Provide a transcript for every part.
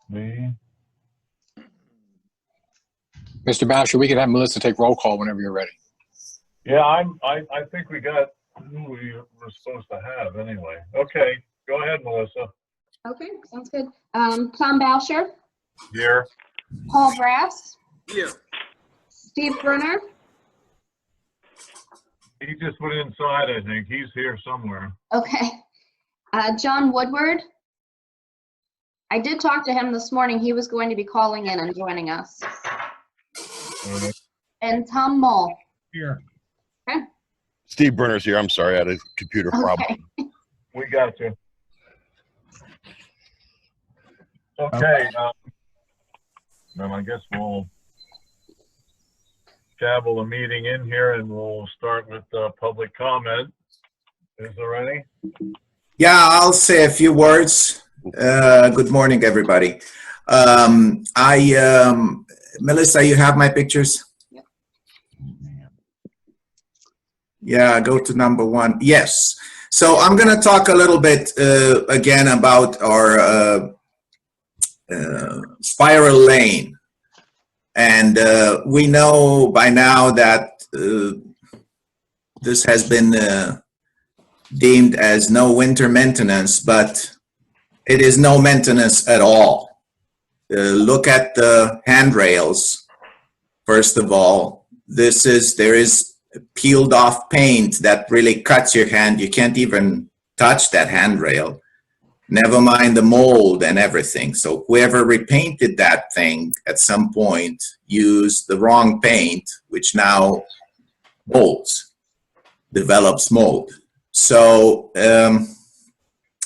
Me. Mr. Boucher, we can have Melissa take roll call whenever you're ready. Yeah, I think we got who we were supposed to have anyway. Okay, go ahead, Melissa. Okay, sounds good. Tom Boucher, Here. Paul Brass, Here. Steve Brunner, He just went inside, I think. He's here somewhere. okay. John Woodward. I did talk to him this morning. He was going to be calling in and joining us. And Tom Mull. Here. Okay. Steve Brunner's here. I'm sorry, I had a computer problem. Okay. We got you. Okay. Then I guess we'll gavel the meeting in here and we'll start with public comment. Is there any? Yeah, I'll say a few words. Good morning, everybody. Melissa, you have my pictures? Yep. Yeah, go to number 1. Yes. So I'm going to talk a little bit again about our spiral lane. And we know by now that this has been deemed as no winter maintenance, but it is no maintenance at all. Look at the handrails. First of all, there is peeled off paint that really cuts your hand. You can't even touch that handrail. Never mind the mold and everything. So whoever repainted that thing at some point used the wrong paint, which now molds, develops mold. So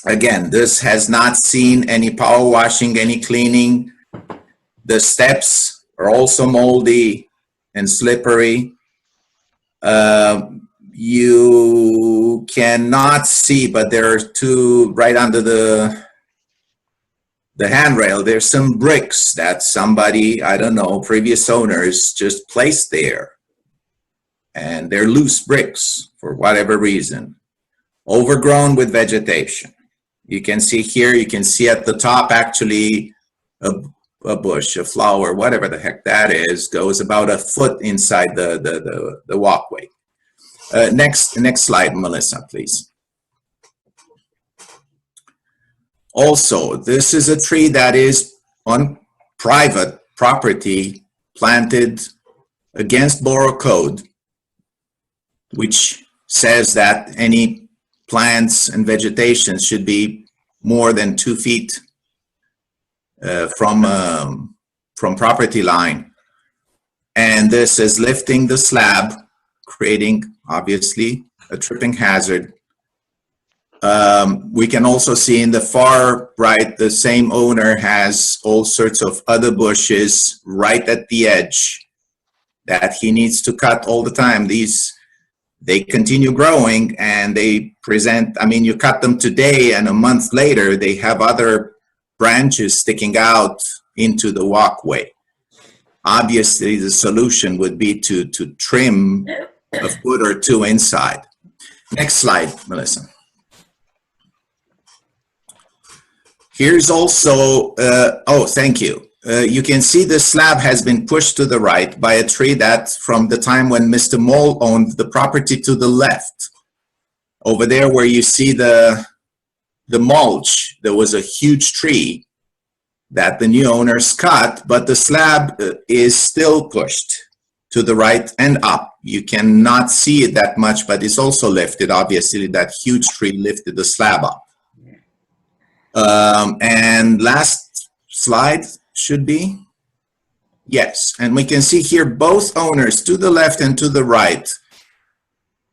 again, this has not seen any power washing, any cleaning. The steps are also moldy and slippery. You cannot see, but there are two right under the handrail. There's some bricks that somebody, I don't know, previous owners just placed there. And they're loose bricks for whatever reason. Overgrown with vegetation. You can see here, you can see at the top actually a bush, a flower, whatever the heck that is, goes about a foot inside the walkway. Next slide, Melissa, please. Also, this is a tree that is on private property planted against borough code, which says that any plants and vegetation should be more than 2 feet from property line. And this is lifting the slab, creating obviously a tripping hazard. We can also see in the far right, the same owner has all sorts of other bushes right at the edge that he needs to cut all the time. They continue growing and they present, I mean, you cut them today and a month later, they have other branches sticking out into the walkway. Obviously, the solution would be to trim a foot or two inside. Next slide, Melissa. Here's also, oh, thank you. You can see the slab has been pushed to the right by a tree that from the time when Mr. Moll owned the property to the left. Over there where you see the mulch, there was a huge tree that the new owners cut, but the slab is still pushed to the right and up. You cannot see it that much, but it's also lifted. Obviously, that huge tree lifted the slab up. And last slide should be, yes. And we can see here both owners to the left and to the right.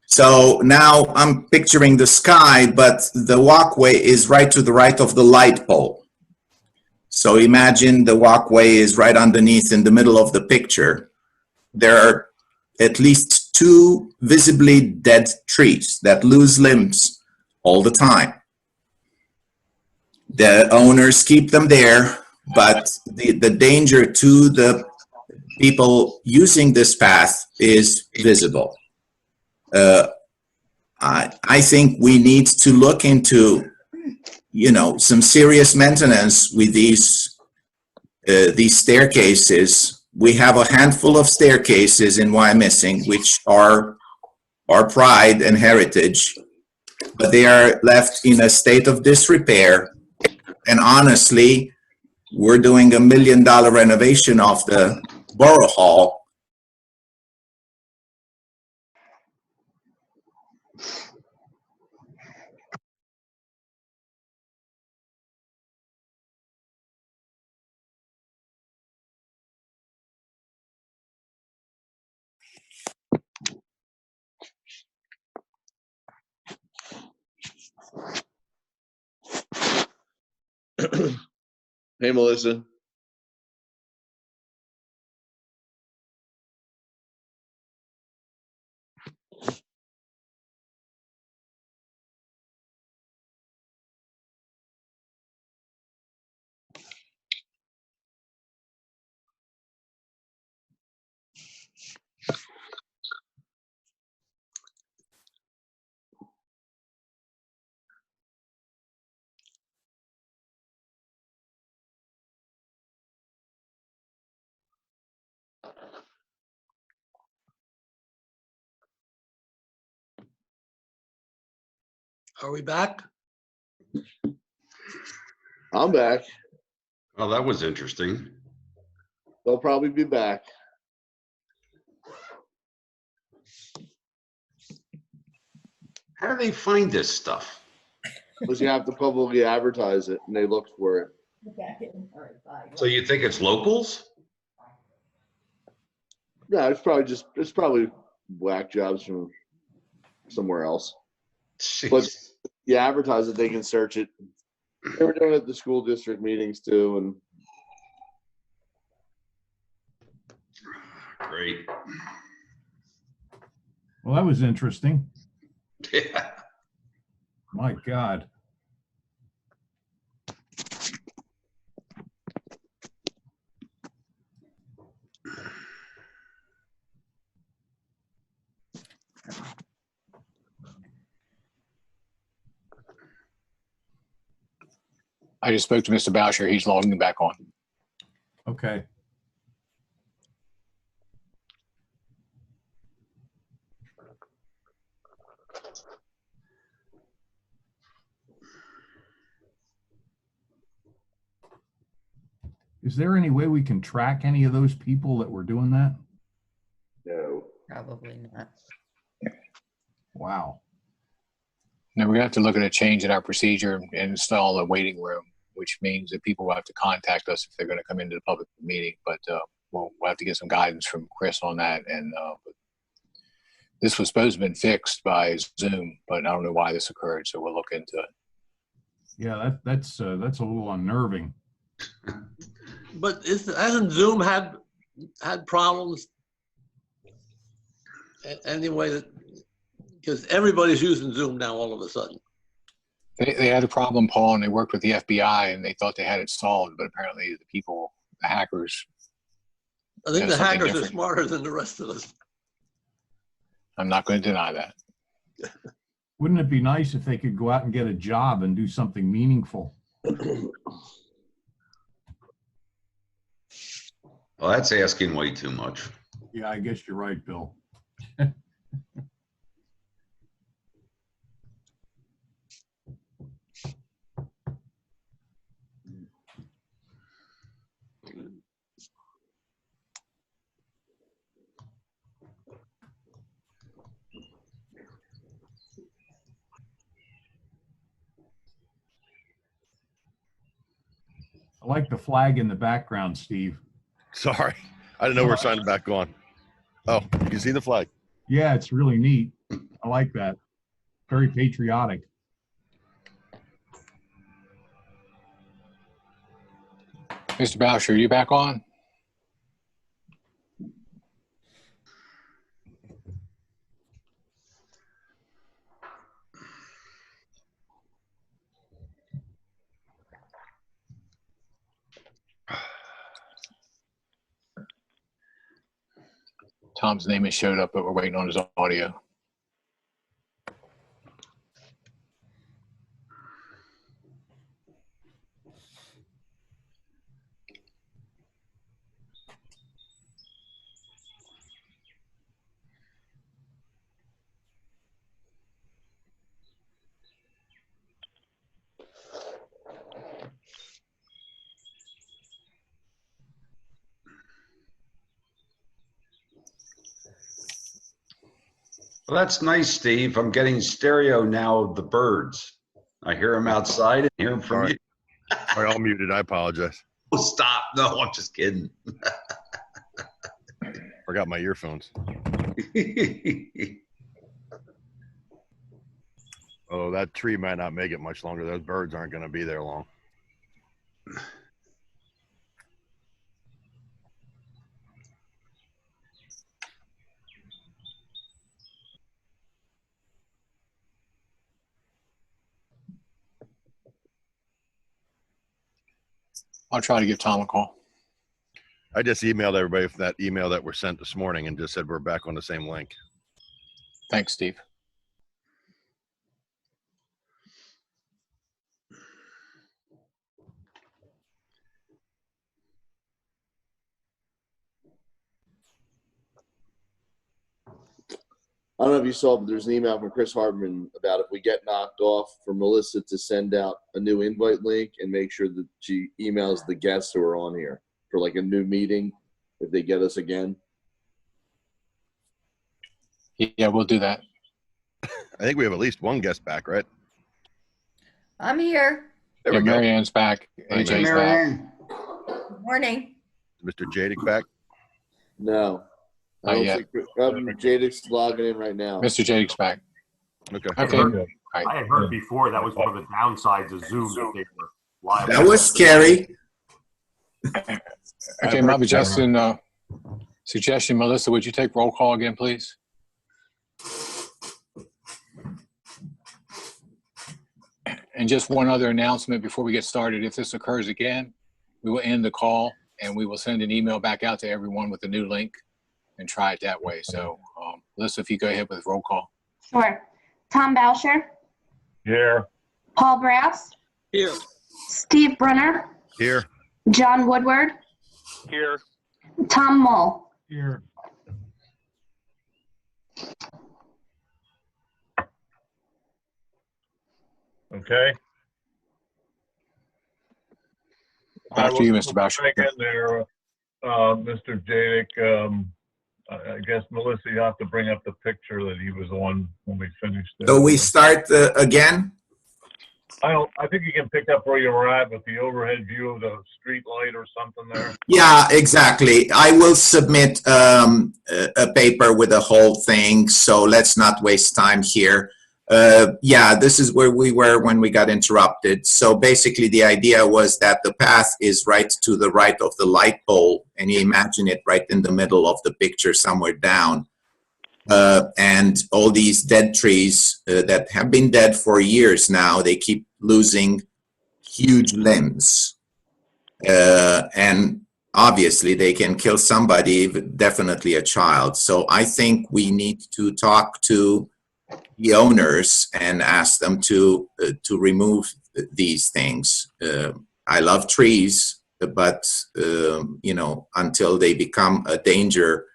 So now I'm picturing the sky, but the walkway is right to the right of the light pole. So imagine the walkway is right underneath in the middle of the picture. There are at least 2 visibly dead trees that lose limbs all the time. The owners keep them there, but the danger to the people using this path is visible. I think we need to look into, you know, some serious maintenance with these these staircases. We have a handful of staircases in Wyomissing, which are our pride and heritage, but they are left in a state of disrepair. And honestly, we're doing $1 million renovation of the Borough Hall. Hey, Melissa. Are we back? I'm back. Oh, that was interesting. They'll probably be back. How do they find this stuff? Because you have to publicly advertise it, and they look for it. So you think it's locals? Yeah, it's probably whack jobs from somewhere else. But Jeez. you advertise it, they can search it. They were doing it at the school district meetings too, and Great. Well, that was interesting. Yeah. My God. I just spoke to Mr. Boucher. He's logging back on. Okay. Is there any way we can track any of those people that were doing that? no. Probably not. Wow. Now we're going to have to look at a change in our procedure and install a waiting room, which means that people will have to contact us if they're going to come into the public meeting. But we'll have to get some guidance from Chris on that. And this was supposed to have been fixed by Zoom, but I don't know why this occurred. So we'll look into it. Yeah, that's a little unnerving. But hasn't Zoom had problems? Anyway, that because everybody's using Zoom now all of a sudden. They had a problem, Paul, and they worked with the FBI and they thought they had it solved, but apparently the hackers. I think That's the something hackers are different. smarter than the rest of us. I'm not going to deny that. Wouldn't it be nice if they could go out and get a job and do something meaningful? Well, that's asking way too much. Yeah, I guess you're right, Bill. I like the flag in the background, Steve. Sorry. I didn't know we were signing back on. Oh, you can see the flag. Yeah, it's really neat. I like that. Very patriotic. Mr. Boucher, are you back on? Tom's name has showed up, but we're waiting on his audio. Well, that's nice, Steve. I'm getting stereo now of the birds. I hear them outside and hear them from Sorry. you. All right, all muted. I apologize. Oh, stop. No, I'm just kidding. Forgot my earphones. Oh, that tree might not make it much longer. Those birds aren't going to be there long. I'll try to give Tom a call. I just emailed everybody from that email that were sent this morning and just said we're back on the same link. Thanks, Steve. I don't know if you saw, but there's an email from Chris Hartman about if we get knocked off, for Melissa to send out a new invite link and make sure that she emails the guests who are on here for like a new meeting if they get us again. Yeah, we'll do that. I think we have at least one guest back, right? I'm here. There Yeah, we go. Mary Ann's back. Hi, AJ's Mary back. Good morning. Mr. Jadik back. No. I Not don't yet. think Jadek's logging in right now. Mr. Jadik's back. Okay. Okay. Okay. I had heard before that was one of the downsides of Zoom, that they were live. That was scary. Okay, my suggestion, Melissa, would you take roll call again, please? And just one other announcement before we get started. If this occurs again, we will end the call and we will send an email back out to everyone with a new link and try it that way. So, Melissa, if you go ahead with roll call. Sure. Tom Boucher, Here. Paul Brass, Here. Steve Brunner, Here. John Woodward, Here. Tom Mull. Here. Okay. Back to you, Mr. Boucher. Back in there, Mr. Jadik. I guess, Melissa, you have to bring up the picture that he was on when we finished it. So we start again? I think you can pick up where you were at with the overhead view of the street light or something there. Yeah, exactly. I will submit a paper with the whole thing, so let's not waste time here. Yeah, this is where we were when we got interrupted. So basically the idea was that the path is right to the right of the light pole, and you imagine it right in the middle of the picture somewhere down. And all these dead trees that have been dead for years now, they keep losing huge limbs. And obviously they can kill somebody, definitely a child. So I think we need to talk to the owners and ask them to remove these things. I love trees, but you know, until they become a danger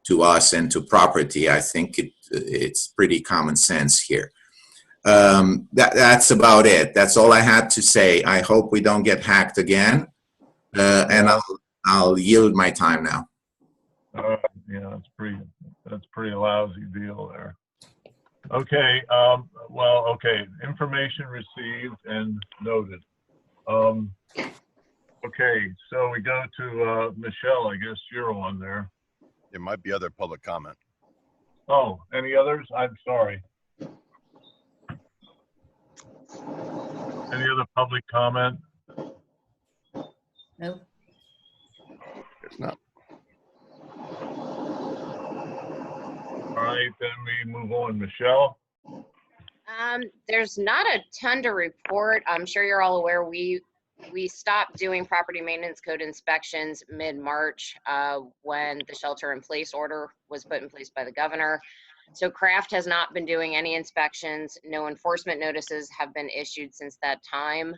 to us and to property, I think it's pretty common sense here. That's about it. That's all I had to say. I hope we don't get hacked again, and I'll yield my time now. Yeah, that's pretty lousy deal there. Okay, well, okay, information received and noted. Okay, so we go to Michelle, I guess you're on there. There might be other public comment. Oh, any others? I'm sorry. Any other public comment? Nope. It's not. All right, then we move on. Michelle? There's not a ton to report. I'm sure you're all aware we stopped doing property maintenance code inspections mid-March when the shelter-in-place order was put in place by the governor. So Kraft has not been doing any inspections. No enforcement notices have been issued since that time.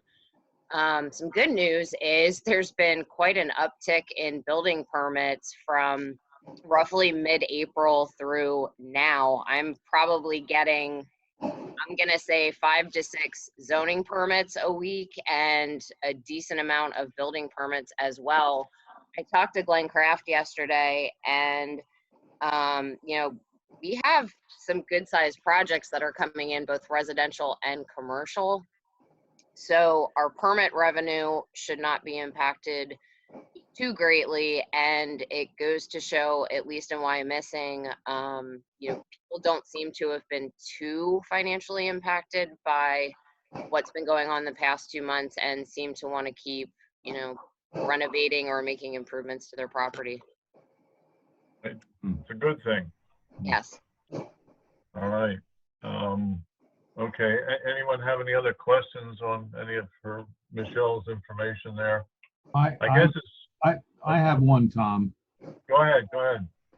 Some good news is there's been quite an uptick in building permits from roughly mid-April through now. I'm probably getting, I'm gonna say 5 to 6 zoning permits a week and a decent amount of building permits as well. I talked to Glenn Kraft yesterday, and you know, we have some good sized projects that are coming in, both residential and commercial. So our permit revenue should not be impacted too greatly. And it goes to show, at least in Wyomissing, people don't seem to have been too financially impacted by what's been going on the past 2 months and seem to want to keep, renovating or making improvements to their property. It's a good thing. Yes. All right. Okay. Anyone have any other questions on any of Michelle's information there? I guess I have one, Tom. Go ahead.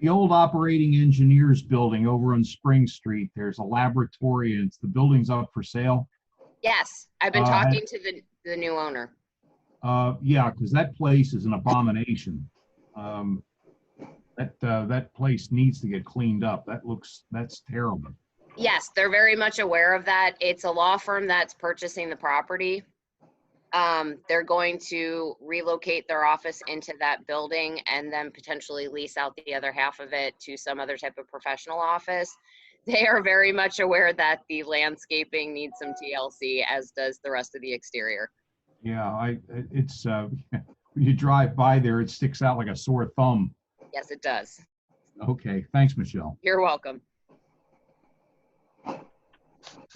The old operating engineers building over on Spring Street, there's a laboratory and the building's up for sale. Yes. I've been talking to the new owner. Yeah, because that place is an abomination. That place needs to get cleaned up. That's terrible. Yes, they're very much aware of that. It's a law firm that's purchasing the property. They're going to relocate their office into that building and then potentially lease out the other half of it to some other type of professional office. They are very much aware that the landscaping needs some TLC, as does the rest of the exterior. Yeah, it's when you drive by there, it sticks out like a sore thumb. Yes, it does. Okay, thanks, Michelle. You're welcome.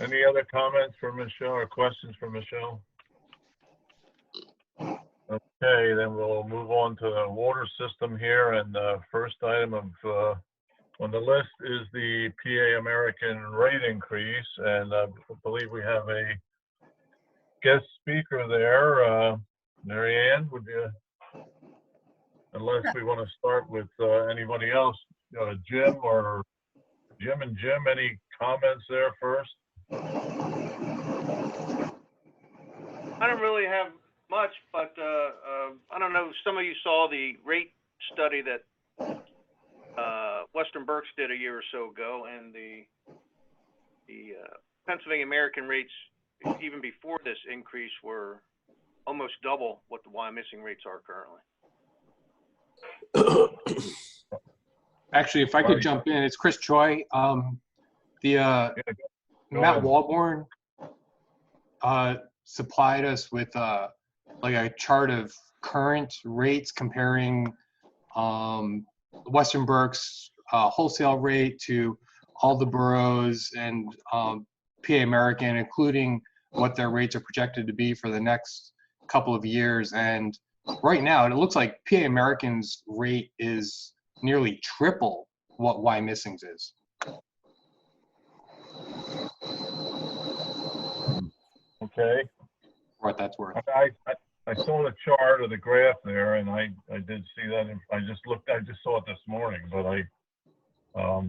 Any other comments for Michelle or questions for Michelle? Okay, then we'll move on to the water system here. And the first item on the list is the PA American rate increase. And I believe we have a guest speaker there. Mary Ann, would you, unless we want to start with anybody else, Jim and Jim, any comments there first? I don't really have much, but I don't know, some of you saw the rate study that Western Berks did a year or so ago, and the Pennsylvania American rates, even before this increase, were almost double what the Wyomissing rates are currently. Actually, if I could jump in, it's Chris Choi. Matt Walborn supplied us with like a chart of current rates comparing Western Berks wholesale rate to all the boroughs and PA American, including what their rates are projected to be for the next couple of years. And right now, it looks like PA American's rate is nearly triple what Wyomissing's is. Okay. What that's worth. I saw the chart or the graph there, and I did see that. I just saw it this morning, but up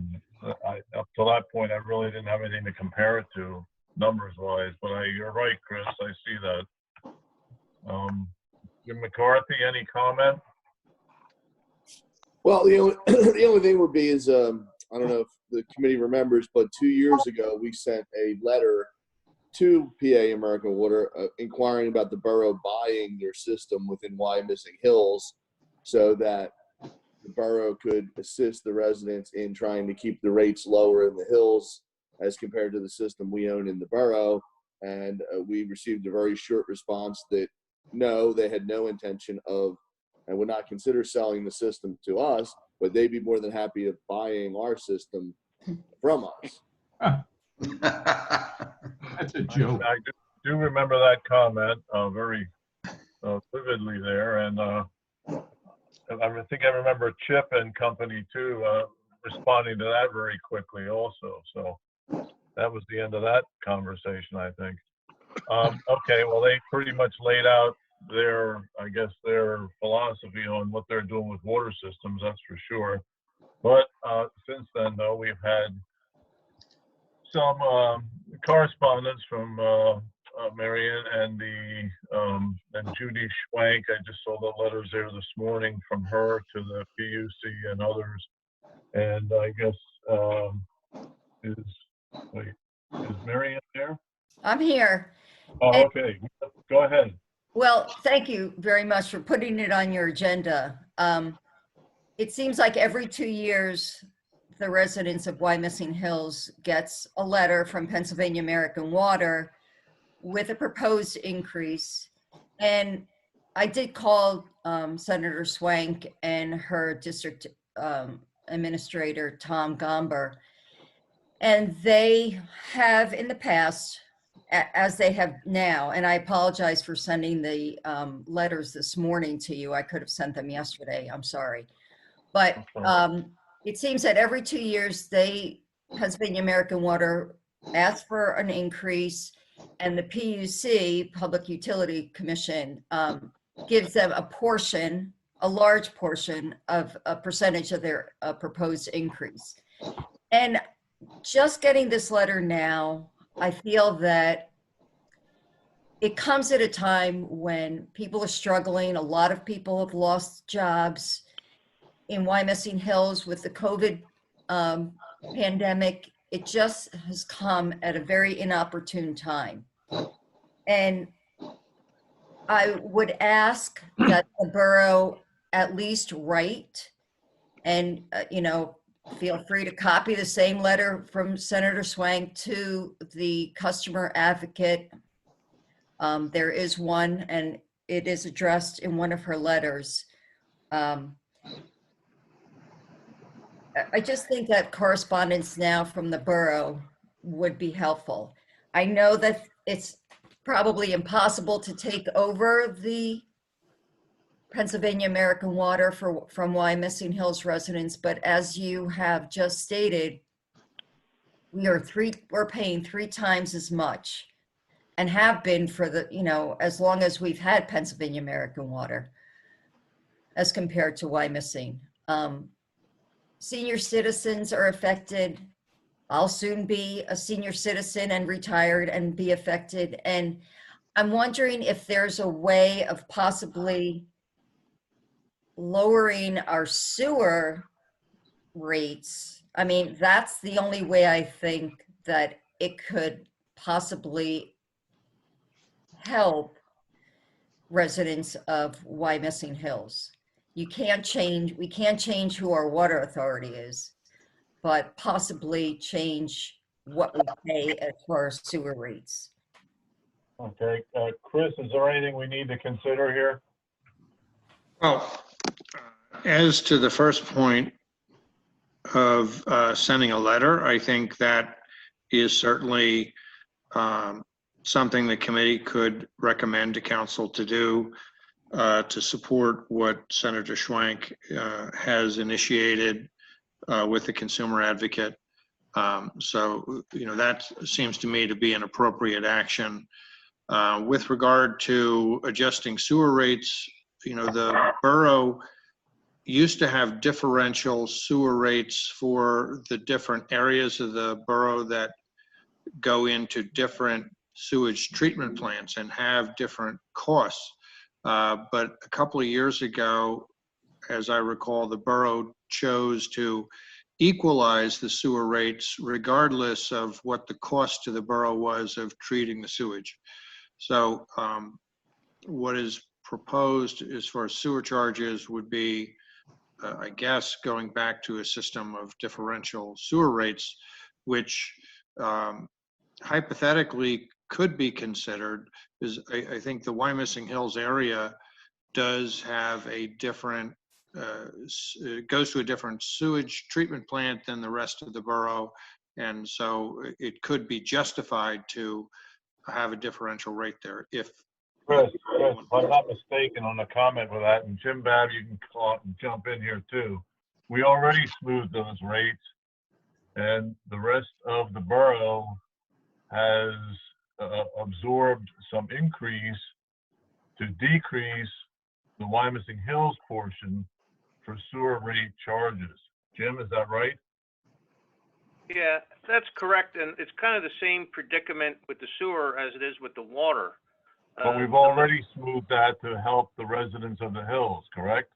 to that point, I really didn't have anything to compare it to numbers wise. But you're right, Chris. I see that. Jim McCarthy, any comment? Well, the only thing would be is I don't know if the committee remembers, but 2 years ago we sent a letter to PA American Water inquiring about the borough buying their system within Wyomissing Hills, so that the borough could assist the residents in trying to keep the rates lower in the hills as compared to the system we own in the borough. And we received a very short response that no, they had no intention of and would not consider selling the system to us, but they'd be more than happy of buying our system from us. That's a joke. I do remember that comment very vividly there, and I think I remember Chip and company too responding to that very quickly also. So that was the end of that conversation, I think. Okay, well, they pretty much laid out their philosophy on what they're doing with water systems, that's for sure. But since then, though, we've had some correspondence from Marianne and Judy Schwank. I just saw the letters there this morning from her to the PUC and others. And I guess is Marianne there? I'm here. Oh, okay. Go ahead. Well, thank you very much for putting it on your agenda. It seems like every 2 years, the residents of Wyomissing Hills gets a letter from Pennsylvania American Water with a proposed increase. And I did call Senator Swank and her district administrator, Tom Gomber, and they have in the past, as they have now, and I apologize for sending the letters this morning to you. I could have sent them yesterday. I'm sorry. But it seems that every 2 years, Pennsylvania American Water asks for an increase, and the PUC, Public Utility Commission, gives them a large portion of a percentage of their proposed increase. And just getting this letter now, I feel that it comes at a time when people are struggling. A lot of people have lost jobs in Wyomissing Hills with the COVID pandemic. It just has come at a very inopportune time. And I would ask that the borough at least write, and feel free to copy the same letter from Senator Swank to the customer advocate. There is one, and it is addressed in one of her letters. I just think that correspondence now from the borough would be helpful. I know that it's probably impossible to take over the Pennsylvania American Water from Wyomissing Hills residents, but as you have just stated, we're paying 3 times as much, and have been for as long as we've had Pennsylvania American Water, as compared to Wyomissing. Senior citizens are affected. I'll soon be a senior citizen and retired and be affected. And I'm wondering if there's a way of possibly lowering our sewer rates. I mean, that's the only way I think that it could possibly help residents of Wyomissing Hills. We can't change who our water authority is, but possibly change what we pay as far as sewer rates. Okay, Chris, is there anything we need to consider here? Well, as to the first point of sending a letter, I think that is certainly something the committee could recommend to council to do to support what Senator Schwank has initiated with the consumer advocate. So, that seems to me to be an appropriate action. With regard to adjusting sewer rates, the borough used to have differential sewer rates for the different areas of the borough that go into different sewage treatment plants and have different costs. But a couple of years ago, as I recall, the borough chose to equalize the sewer rates regardless of what the cost to the borough was of treating the sewage. So what is proposed as far as sewer charges would be, I guess, going back to a system of differential sewer rates, which hypothetically could be considered, because I think the Wyomissing Hills area does have a different, goes to a different sewage treatment plant than the rest of the borough. And so it could be justified to have a differential rate there if. Chris, if I'm not mistaken on the comment with that, and Jim Babb, you can jump in here too. We already smoothed those rates, and the rest of the borough has absorbed some increase to decrease the Wyomissing Hills portion for sewer rate charges. Jim, is that right? Yeah, that's correct. And it's kind of the same predicament with the sewer as it is with the water. But we've already smoothed that to help the residents of the hills, correct?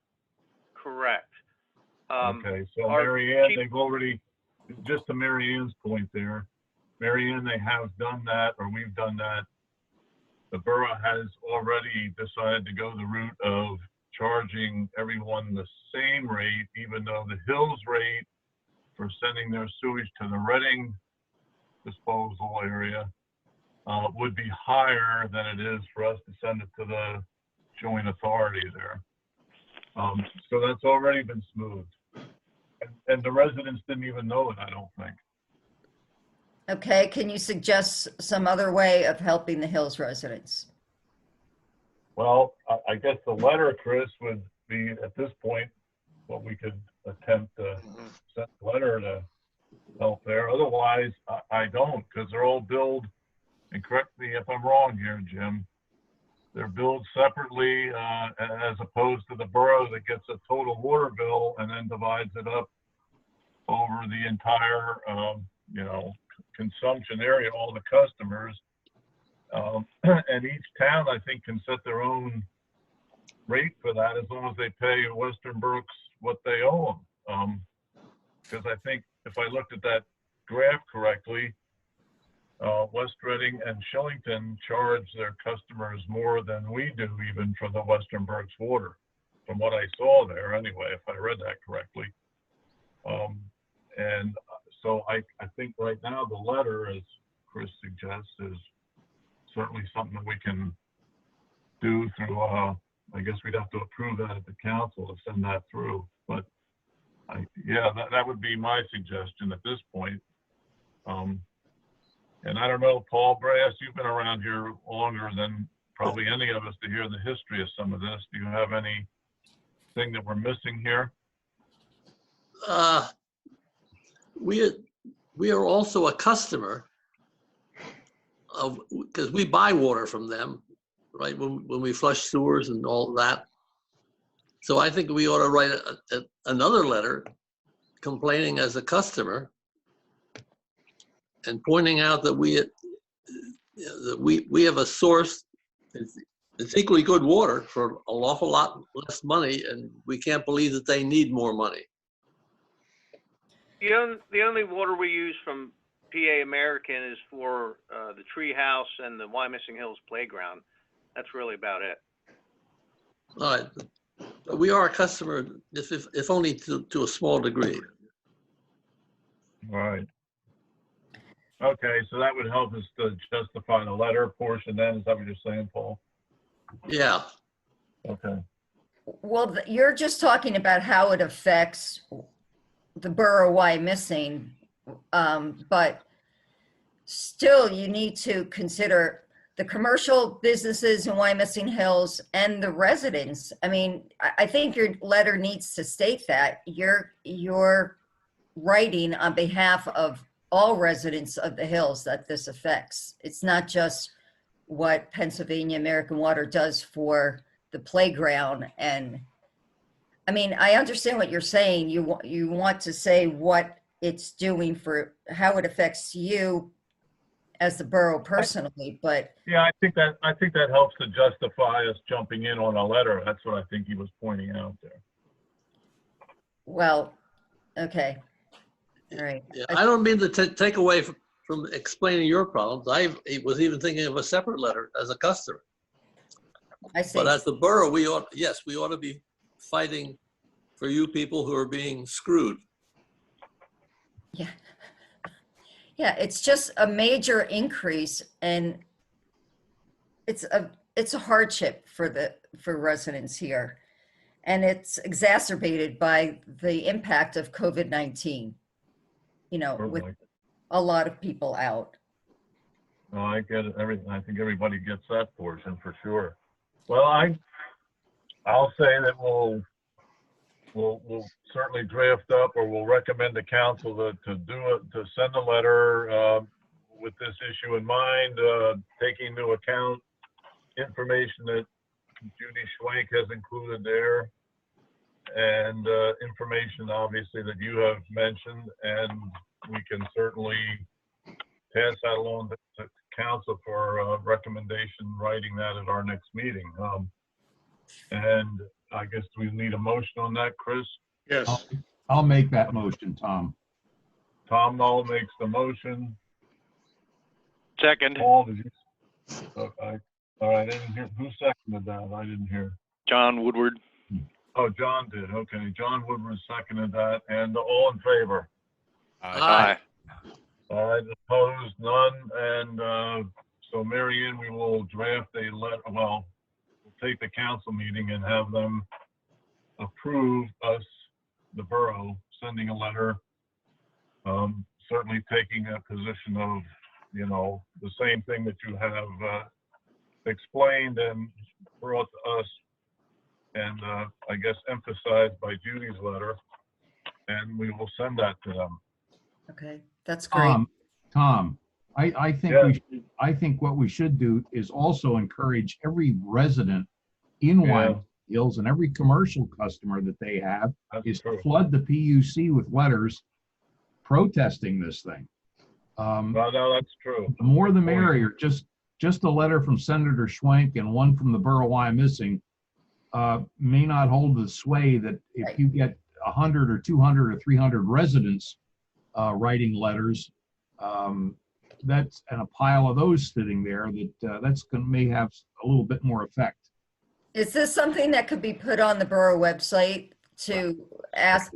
Correct. Okay, so Mary Ann, they've already, just to Mary Ann's point there, Mary Ann, they have done that, or we've done that. The borough has already decided to go the route of charging everyone the same rate, even though the hills rate for sending their sewage to the Reading disposal area would be higher than it is for us to send it to the joint authority there. So that's already been smoothed. And the residents didn't even know it, I don't think. Okay, can you suggest some other way of helping the Hills residents? Well, I guess the letter, Chris, would be at this point what we could attempt to send a letter to help there. Otherwise, I don't, because they're all billed, and correct me if I'm wrong here, Jim, they're billed separately as opposed to the borough that gets a total water bill and then divides it up over the entire, consumption area, all the customers. And each town, I think, can set their own rate for that as long as they pay Western Berks what they owe them. Because I think if I looked at that graph correctly, West Reading and Shillington charge their customers more than we do even for the Western Berks water, from what I saw there anyway, if I read that correctly. And so I think right now the letter, as Chris suggests, is certainly something that we can do through, I guess we'd have to approve that at the council to send that through. But that would be my suggestion at this point. And I don't know, Paul Brass, you've been around here longer than probably any of us to hear the history of some of this. Do you have anything that we're missing here? We are also a customer of, because we buy water from them, right? When we flush sewers and all that. So I think we ought to write another letter complaining as a customer and pointing out that we have a source. It's equally good water for an awful lot less money, and we can't believe that they need more money. The only water we use from PA American is for the tree house and the Wyomissing Hills playground. That's really about it. All right. But we are a customer, if only to a small degree. All right. Okay, so that would help us to justify the letter portion then, is that what you're saying, Paul? Yeah. Okay. Well, you're just talking about how it affects the borough Wyomissing, but still you need to consider the commercial businesses in Wyomissing Hills and the residents. I mean, I think your letter needs to state that you're writing on behalf of all residents of the hills that this affects. It's not just what Pennsylvania American Water does for the playground. And I mean, I understand what you're saying. You want to say what it's doing for how it affects you as the borough personally, but yeah, I think that helps to justify us jumping in on a letter. That's what I think he was pointing out there. Well, okay. All right. Yeah, I don't mean to take away from explaining your problems. I was even thinking of a separate letter as a customer. I see. But as the borough, we ought to be fighting for you people who are being screwed. Yeah. Yeah, it's just a major increase, and it's a hardship for residents here. And it's exacerbated by the impact of COVID-19. With a lot of people out. No, I get it. I think everybody gets that portion for sure. Well, I'll say that we'll certainly draft up, or we'll recommend to council to send a letter with this issue in mind, taking into account information that Judy Schwank has included there, and information obviously that you have mentioned, and we can certainly pass that along to council for a recommendation, writing that at our next meeting. And I guess we need a motion on that, Chris? Yes. I'll make that motion, Tom. Tom Knoll makes the motion. Second. Paul, did you? Okay. All right, I didn't hear. Who seconded that? I didn't hear. John Woodward. Oh, John did. Okay, John Woodward seconded that, and all in favor? Aye. All right, opposed, none, and so Mary Ann, we will draft a letter, well, we'll take the council meeting and have them approve us, the borough, sending a letter, certainly taking a position of, the same thing that you have explained and brought to us, and I guess emphasized by Judy's letter, and we will send that to them. Okay, that's great. Tom, I think I think what we should do is also encourage every resident in Wyomissing Hills and every commercial customer that they have is to flood the PUC with letters protesting this thing. No, that's true. The more the merrier. Just a letter from Senator Schwenk and one from the borough of Wyomissing may not hold the sway that if you get 100 or 200 or 300 residents writing letters, that's and a pile of those sitting there, that's going to may have a little bit more effect. Is this something that could be put on the borough website to ask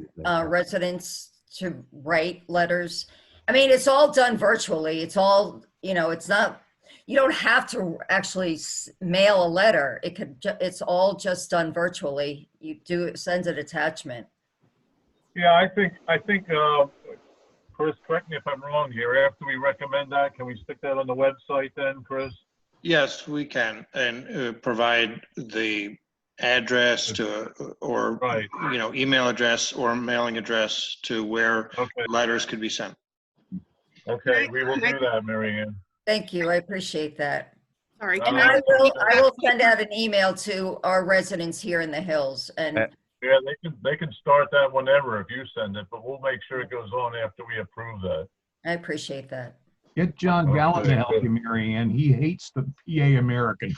residents to write letters? I mean, it's all done virtually. It's all, it's not, you don't have to actually mail a letter. It's all just done virtually. You send an attachment. Yeah, I think, Chris, correct me if I'm wrong here. After we recommend that, can we stick that on the website then, Chris? Yes, we can, and provide the address or email address or mailing address to where letters could be sent. Okay, we will do that, Mary Ann. Thank you. I appreciate that. Sorry. And I will send out an email to our residents here in the hills. And yeah, they can start that whenever if you send it, but we'll make sure it goes on after we approve that. I appreciate that. Get John Gallen to help you, Mary Ann. He hates the PA American.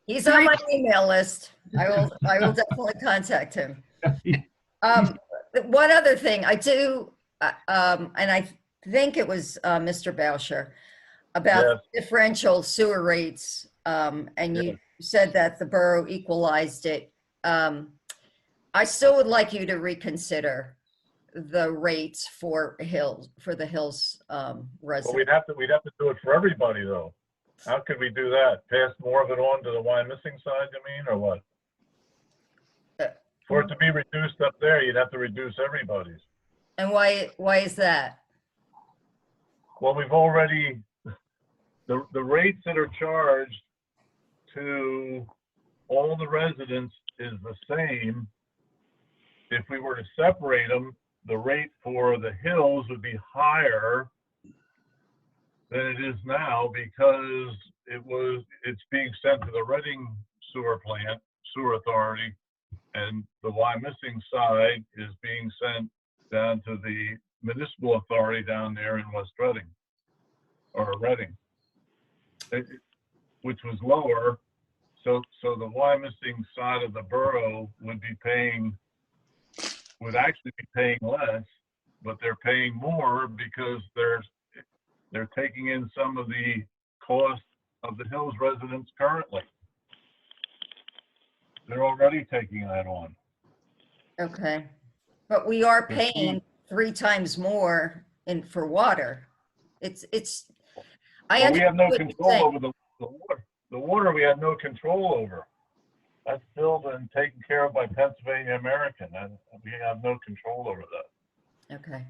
He's on my email list. I will definitely contact him. One other thing, I do, and I think it was Mr. Bauscher, about differential sewer rates, and you said that the borough equalized it. I still would like you to reconsider the rates for the Hills residents. Well, we'd have to do it for everybody though. How could we do that? Pass more of it on to the Wyomissing side, you mean, or what? For it to be reduced up there, you'd have to reduce everybody's. And why is that? Well, we've already, the rates that are charged to all the residents is the same. If we were to separate them, the rate for the hills would be higher than it is now because it's being sent to the Reading sewer authority, and the Wyomissing side is being sent down to the municipal authority down there in West Reading, or Reading, which was lower. So the Wyomissing side of the borough would actually be paying less, but they're paying more because they're taking in some of the cost of the Hills residents currently. They're already taking that on. Okay, but we are paying 3 times more for water. We have no control over the water. The water we have no control over. That's filled and taken care of by Pennsylvania American, and we have no control over that. Okay.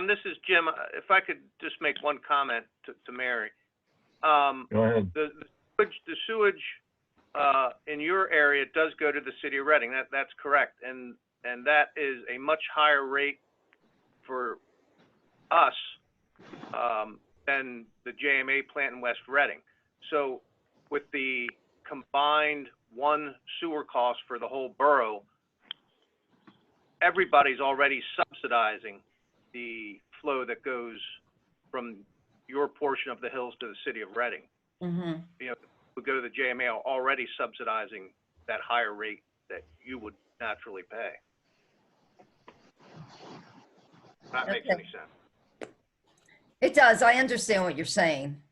This is Jim. If I could just make one comment to Mary. Go ahead. The sewage in your area does go to the city of Reading. That's correct, and that is a much higher rate for us than the JMA plant in West Reading. So with the combined one sewer cost for the whole borough, everybody's already subsidizing the flow that goes from your portion of the hills to the city of Reading. Mm-hmm. We go to the JMA already subsidizing that higher rate that you would naturally pay. That makes any sense. It does. I understand what you're saying.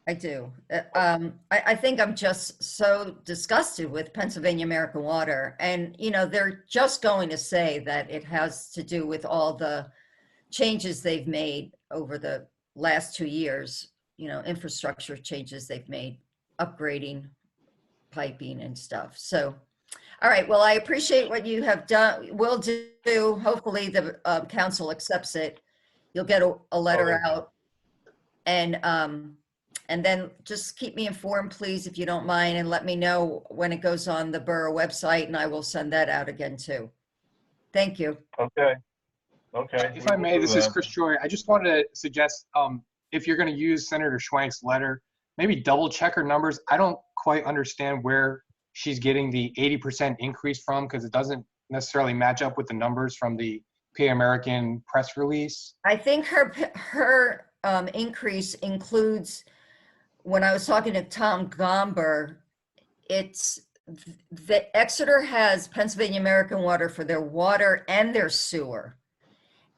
I do. I think I'm just so disgusted with Pennsylvania American Water. And, you know, they're just going to say that it has to do with all the changes they've made over the last 2 years, you know, infrastructure changes they've made, upgrading piping and stuff. So, all right, well, I appreciate what you have done, will do. Hopefully the council accepts it. You'll get a letter out. And then just keep me informed, please, if you don't mind, and let me know when it goes on the borough website, and I will send that out again too. Thank you. Okay. Okay. If we I will may, do this is that. Chris Joy. I just wanted to suggest, if you're going to use Senator Schwank's letter, maybe double check her numbers. I don't quite understand where she's getting the 80% increase from, because it doesn't necessarily match up with the numbers from the PA American press release. I think her increase includes, when I was talking to Tom Gomber, it's the Exeter has Pennsylvania American Water for their water and their sewer.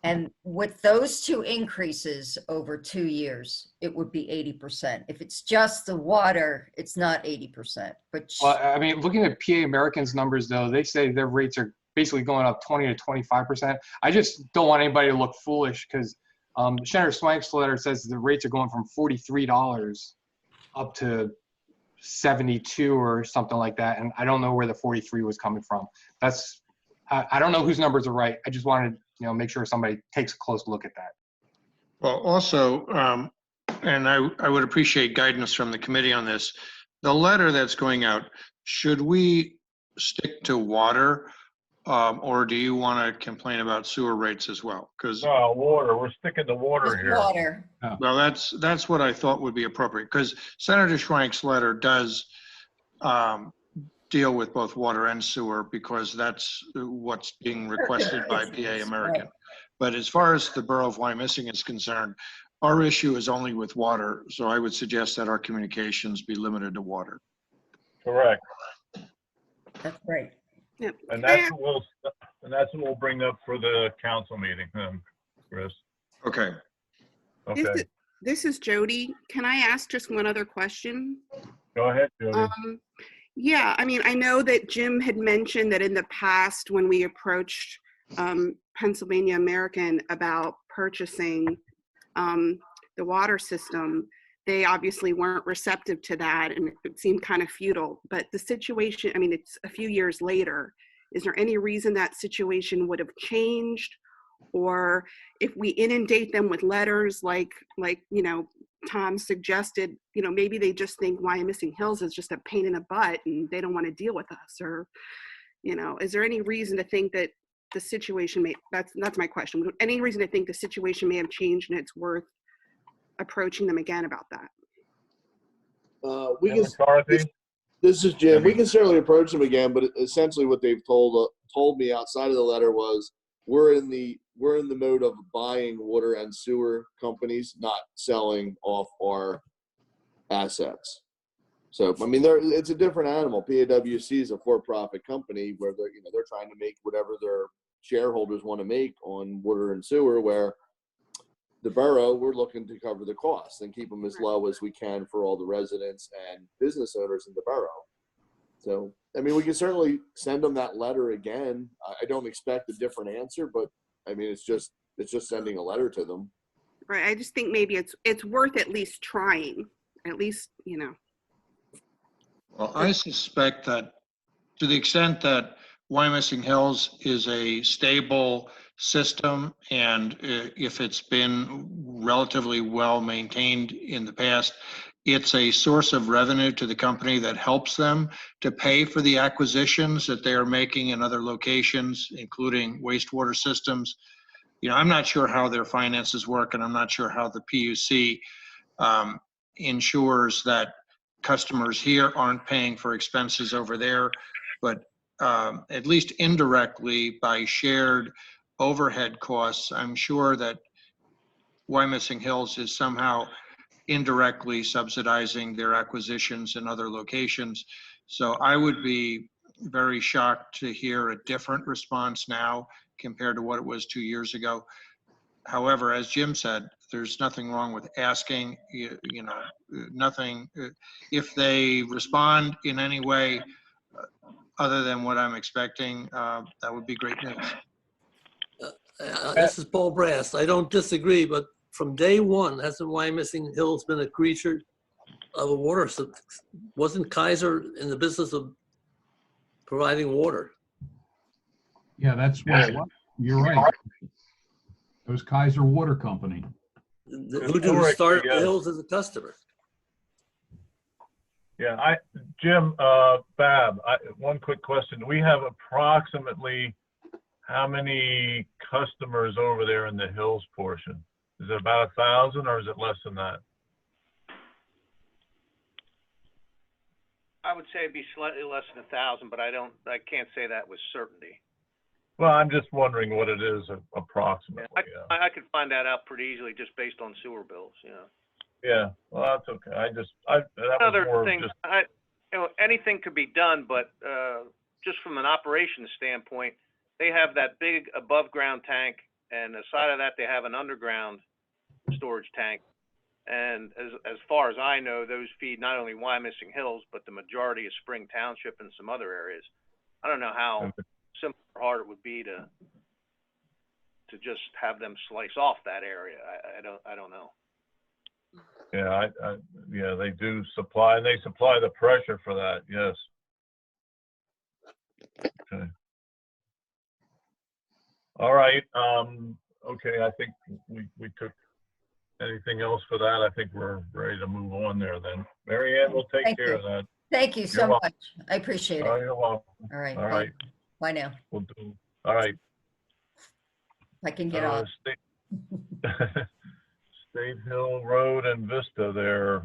And with those two increases over 2 years, it would be 80%. If it's just the water, it's not 80%. But Well, I mean, looking at PA American's numbers, though, they say their rates are basically going up 20 to 25%. I just don't want anybody to look foolish, because Senator Swank's letter says the rates are going from $43 up to 72 or something like that. And I don't know where the 43 was coming from. I don't know whose numbers are right. I just wanted to make sure somebody takes a close look at that. Well, also, and I would appreciate guidance from the committee on this. The letter that's going out, should we stick to water, or do you want to complain about sewer rates as well? Because No, water. We're sticking to water here. water. well, that's what I thought would be appropriate, because Senator Schwank's letter does deal with both water and sewer, because that's what's being requested by PA American. But as far as the borough of Wyomissing is concerned, our issue is only with water, so I would suggest that our communications be limited to water. Correct. That's great. Yep. And that's what we'll bring up for the council meeting, Chris. Okay. Okay. This is Jody. Can I ask just one other question? Go ahead, Jody. Yeah, I mean, I know that Jim had mentioned that in the past when we approached Pennsylvania American about purchasing the water system, they obviously weren't receptive to that, and it seemed kind of futile. But the situation, I mean, it's a few years later. Is there any reason that situation would have changed? Or if we inundate them with letters like Tom suggested, maybe they just think Wyomissing Hills is just a pain in the butt and they don't want to deal with us, or, is there any reason to think that the situation that's my question. Any reason to think the situation may have changed and it's worth approaching them again about that? This is Jim. We can certainly approach them again, but essentially what they've told me outside of the letter was we're in the mode of buying water and sewer companies, not selling off our assets. So, I mean, it's a different animal. PAWC is a for-profit company where they're trying to make whatever their shareholders want to make on water and sewer, where the borough, we're looking to cover the costs and keep them as low as we can for all the residents and business owners in the borough. So, I mean, we can certainly send them that letter again. I don't expect a different answer, but I mean, it's just sending a letter to them. Right. I just think maybe it's worth at least trying. At least, Well, I suspect that to the extent that Wyomissing Hills is a stable system, and if it's been relatively well maintained in the past, it's a source of revenue to the company that helps them to pay for the acquisitions that they are making in other locations, including wastewater systems. I'm not sure how their finances work, and I'm not sure how the PUC ensures that customers here aren't paying for expenses over there, but at least indirectly by shared overhead costs, I'm sure that Wyomissing Hills is somehow indirectly subsidizing their acquisitions in other locations. So I would be very shocked to hear a different response now compared to what it was 2 years ago. However, as Jim said, there's nothing wrong with asking, you know, nothing. If they respond in any way other than what I'm expecting, that would be great news. This is Paul Brass. I don't disagree, but from day one, hasn't Wyomissing Hills been a creature of a water? Wasn't Kaiser in the business of providing water? Yeah, that's what it was. You're right. It was Kaiser Water Company. Who started the Hills as a customer? Yeah, Jim, Bab, one quick question. We have approximately how many customers over there in the Hills portion? Is it about 1,000 or is it less than that? I would say it'd be slightly less than 1,000, but I can't say that with certainty. Well, I'm just wondering what it is approximately. Yeah, I could find that out pretty easily just based on sewer bills, you know. Yeah, well, that's okay. That was Another more thing, just, you know, anything could be done, but just from an operations standpoint, they have that big above ground tank, and aside of that, they have an underground storage tank. And as far as I know, those feed not only Wyomissing Hills, but the majority of Spring Township and some other areas. I don't know how simple or hard it would be to just have them slice off that area. I don't know. yeah, yeah, they do supply, and they supply the pressure for that, yes. Okay. All right, okay, I think we took anything else for that. I think we're ready to move on there then. Mary Ann will take care of that. Thank you so much. I appreciate it. Oh, you're welcome. All right. All right. Bye now. We'll do. All right. I can get off. State Hill Road and Vista there,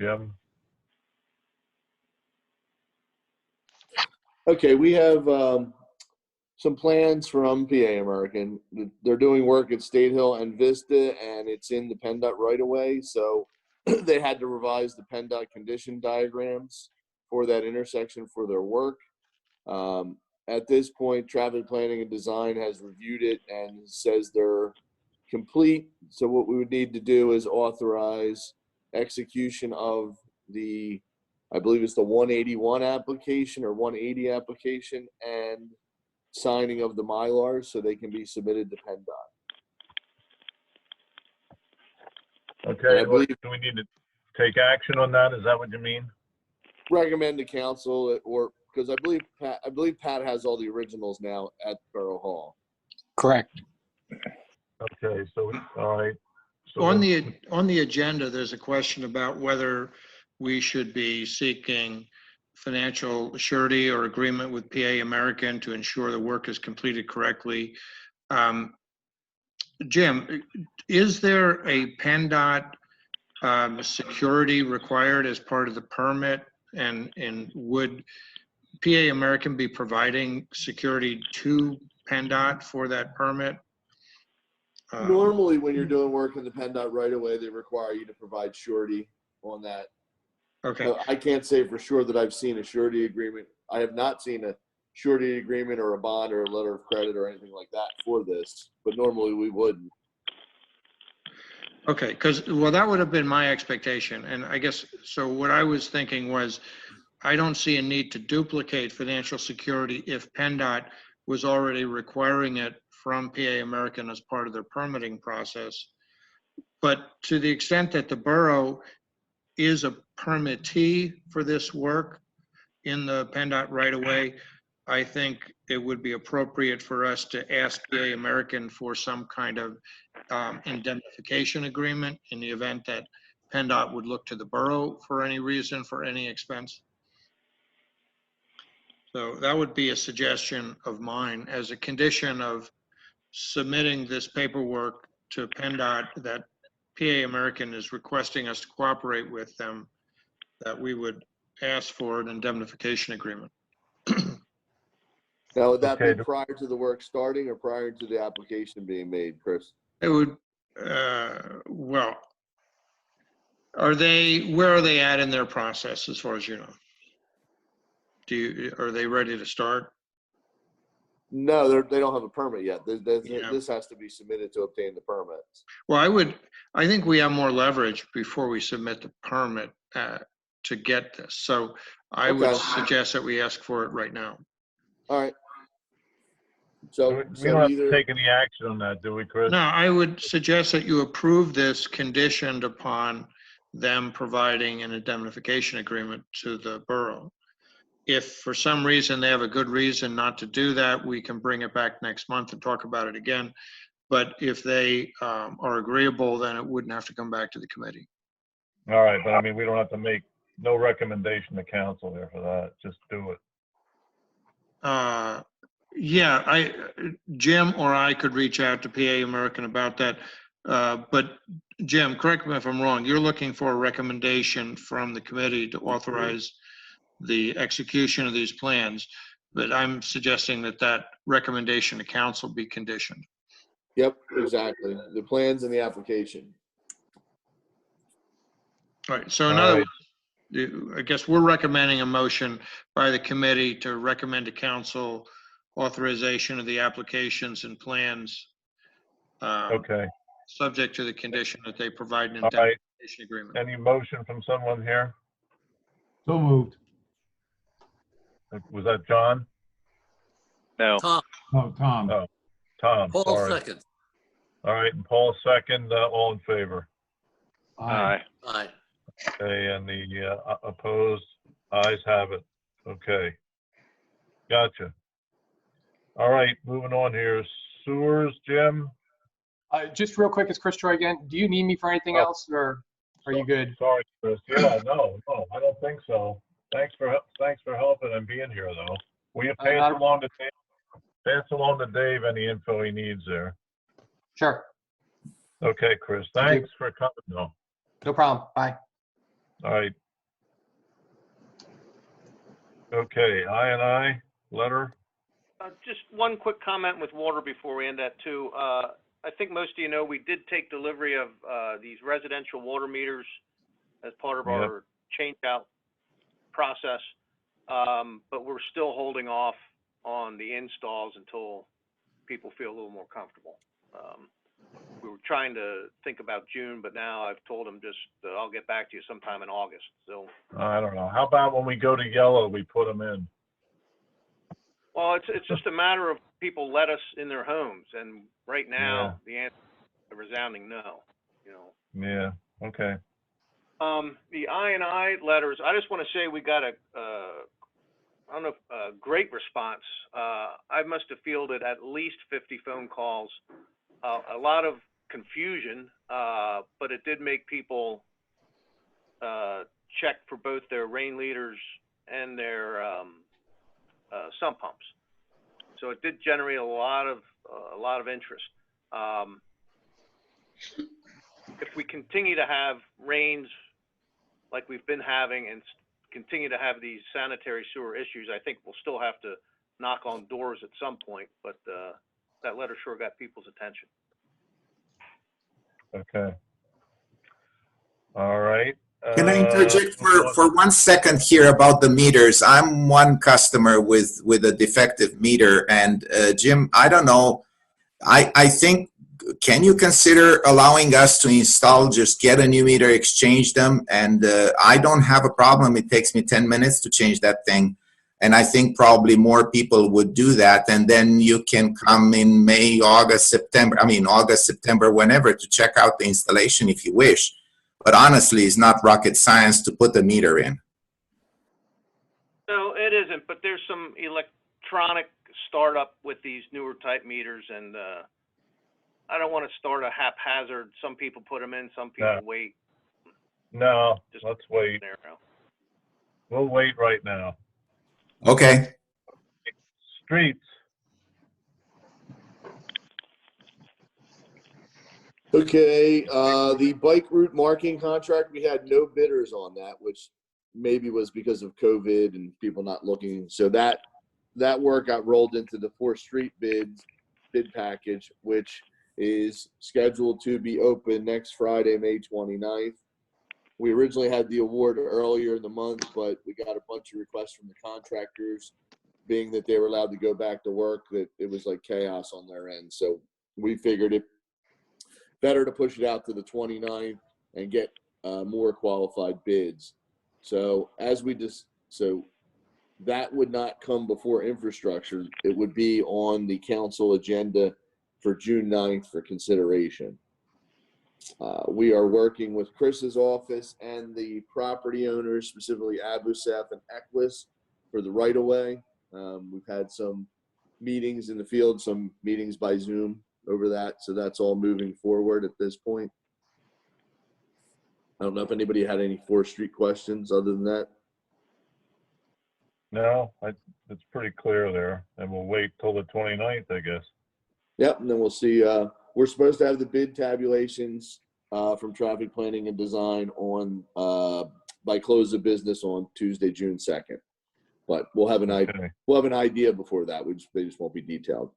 Jim. Okay, we have some plans from PA American. They're doing work at State Hill and Vista, and it's in the PennDOT right away. So they had to revise the PennDOT condition diagrams for that intersection for their work. At this point, traffic planning and design has reviewed it and says they're complete. So what we would need to do is authorize execution of the, I believe it's the 181 application or 180 application, and signing of the Mylars so they can be submitted to PennDOT. Okay, do we need to take action on that? Is that what you mean? Recommend to council, or because I believe Pat has all the originals now at Borough Hall. Correct. Okay, so all right. So On the agenda, there's a question about whether we should be seeking financial surety or agreement with PA American to ensure the work is completed correctly. Jim, is there a PennDOT security required as part of the permit, and would PA American be providing security to PennDOT for that permit? Normally, when you're doing work in the PennDOT right away, they require you to provide surety on that. Okay. I can't say for sure that I've seen a surety agreement. I have not seen a surety agreement or a bond or a letter of credit or anything like that for this, but normally we wouldn't. Okay, well, that would have been my expectation. And I guess, so what I was thinking was, I don't see a need to duplicate financial security if PennDOT was already requiring it from PA American as part of their permitting process. But to the extent that the borough is a permittee for this work in the PennDOT right away, I think it would be appropriate for us to ask PA American for some kind of indemnification agreement in the event that PennDOT would look to the borough for any reason, for any expense. So that would be a suggestion of mine as a condition of submitting this paperwork to PennDOT that PA American is requesting us to cooperate with them, that we would ask for an indemnification agreement. Now, would that be prior to the work starting or prior to the application being made, Chris? It would, well, where are they at in their process as far as you know? Are they ready to start? No, they don't have a permit yet. Yeah. This has to be submitted to obtain the permits. Well, I think we have more leverage before we submit the permit to get this. So I would Okay. suggest that we ask for it right now. All right. So We don't have to take any action on that, do we, Chris? No, I would suggest that you approve this conditioned upon them providing an indemnification agreement to the borough. If for some reason they have a good reason not to do that, we can bring it back next month and talk about it again. But if they are agreeable, then it wouldn't have to come back to the committee. All right, but I mean, we don't have to make no recommendation to council there for that. Just do it. Yeah, Jim or I could reach out to PA American about that. But Jim, correct me if I'm wrong, you're looking for a recommendation from the committee to authorize the execution of these plans, but I'm suggesting that that recommendation to council be conditioned. Yep, exactly. The plans and the application. All right, so in other words, I guess we're recommending a motion by the committee to recommend to council authorization of the applications and plans. Okay. Subject to the condition that they provide an All right. indemnification agreement. Any motion from someone here? So moved. Was that John? No. Tom, No, Tom. Oh, Tom, Paul sorry. second. All right, and Paul second, all in favor? Aye. Aye. Okay, and the opposed, ayes have it. Okay. Gotcha. All right, moving on here. Sewers, Jim? Just real quick, it's Chris Troy again. Do you need me for anything else, or are you good? Sorry, Chris. Yeah, no, I don't think so. Thanks for helping and being here, though. Will you pass along to Dave any info he needs there? Sure. Okay, Chris. Thank Thanks for coming, though. No problem. Bye. All right. Okay, I letter. Just one quick comment with water before we end that too. I think most of you know we did take delivery of these residential water meters as part of our change out process, but we're still holding off on the installs until people feel a little more comfortable. We were trying to think about June, but now I've told them just I'll get back to you sometime in August. So I don't know. How about when we go to yellow, we put them in? well, it's just a matter of people let us in their homes, and right now the answer is a resounding no. You know. Yeah. Okay. The I letters. I just want to say we got a great response. I must have fielded at least 50 phone calls. A lot of confusion, but it did make people check for both their rain leaders and their sump pumps. So it did generate a lot of interest. If we continue to have rains like we've been having and continue to have these sanitary sewer issues, I think we'll still have to knock on doors at some point, but that letter sure got people's attention. Okay. All right. Can I interject for 1 second here about the meters? I'm one customer with a defective meter, and Jim, I don't know. I think, can you consider allowing us to install, just get a new meter, exchange them? And I don't have a problem. It takes me 10 minutes to change that thing. And I think probably more people would do that. And then you can come in May, August, September, whenever, to check out the installation if you wish. But honestly, it's not rocket science to put the meter in. No, it isn't, but there's some electronic startup with these newer type meters, and I don't want to start a haphazard. Some people put them in, some people wait. No, let's wait. We'll wait right now. Okay. Streets. Okay, the bike route marking contract, we had no bidders on that, which maybe was because of COVID and people not looking. So that work got rolled into the 4th Street bid package, which is scheduled to be open next Friday, May 29th. We originally had the award earlier in the month, but we got a bunch of requests from the contractors being that they were allowed to go back to work, that it was like chaos on their end. So we figured it better to push it out to the 29th and get more qualified bids. So so that would not come before infrastructure. It would be on the council agenda for June 9th for consideration. We are working with Chris's office and the property owners, specifically Abusef and Equus, for the right-of-way. We've had some meetings in the field, some meetings by Zoom over that, so that's all moving forward at this point. I don't know if anybody had any 4th Street questions other than that. No, it's pretty clear there, and we'll wait till the 29th, I guess. Yep, and then we'll see. We're supposed to have the bid tabulations from traffic planning and design on by close of business on Tuesday, June 2nd. But we'll have an idea. We'll have an idea before that. They just won't be detailed.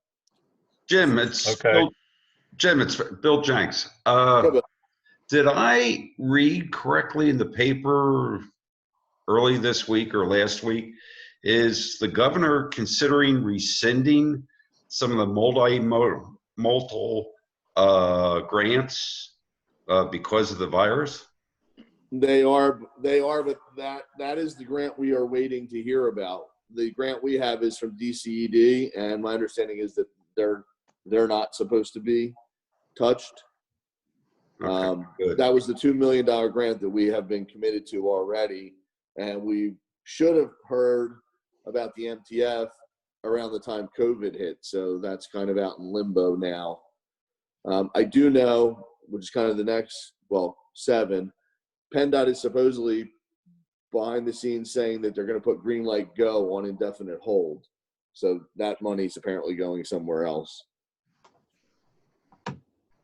Jim, it's Bill Jenks. Did I read correctly in the paper early this week or last week? Is the governor considering rescinding some of the multiple grants because of the virus? They are, but that is the grant we are waiting to hear about. The grant we have is from DCED, and my understanding is that they're not supposed to be touched. Okay, that was the $2 million grant that we have been committed to already, and we should have heard about the MTF around the time COVID hit. So that's kind of out in limbo now. I do know, which is kind of the next, 7, PennDOT is supposedly behind the scenes saying that they're going to put Green Light Go on indefinite hold. So that money's apparently going somewhere else.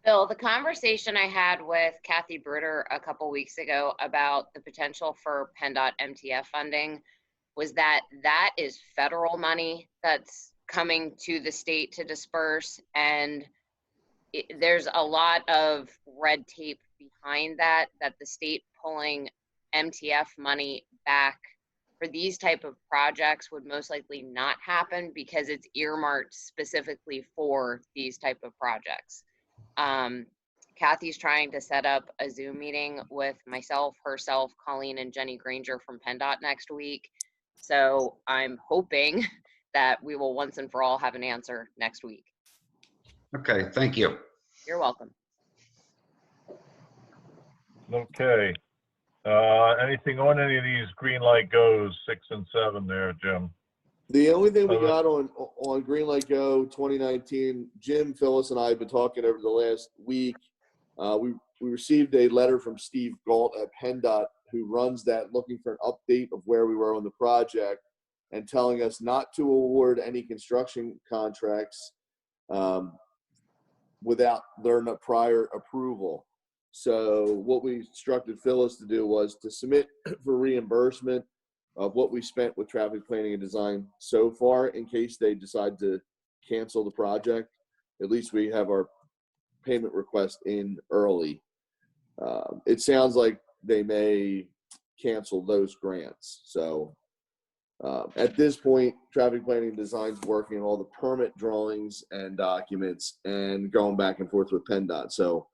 Bill, the conversation I had with Kathy Bruder a couple weeks ago about the potential for PennDOT MTF funding was that is federal money that's coming to the state to disperse, and there's a lot of red tape behind that the state pulling MTF money back for these type of projects would most likely not happen because it's earmarked specifically for these type of projects. Kathy's trying to set up a Zoom meeting with myself, herself, Colleen, and Jenny Granger from PennDOT next week. So I'm hoping that we will once and for all have an answer next week. Okay, thank you. You're welcome. Okay. Anything on any of these Green Light Goes 6 and 7 there, Jim? The only thing we got on Green Light Go 2019, Jim, Phyllis, and I have been talking over the last week. We received a letter from Steve Galt at PennDOT, who runs that, looking for an update of where we were on the project and telling us not to award any construction contracts without their prior approval. So what we instructed Phyllis to do was to submit for reimbursement of what we spent with traffic planning and design so far, in case they decide to cancel the project. At least we have our payment request in early. It sounds like they may cancel those grants. So at this point, traffic planning and design's working on all the permit drawings and documents and going back and forth with PennDOT. So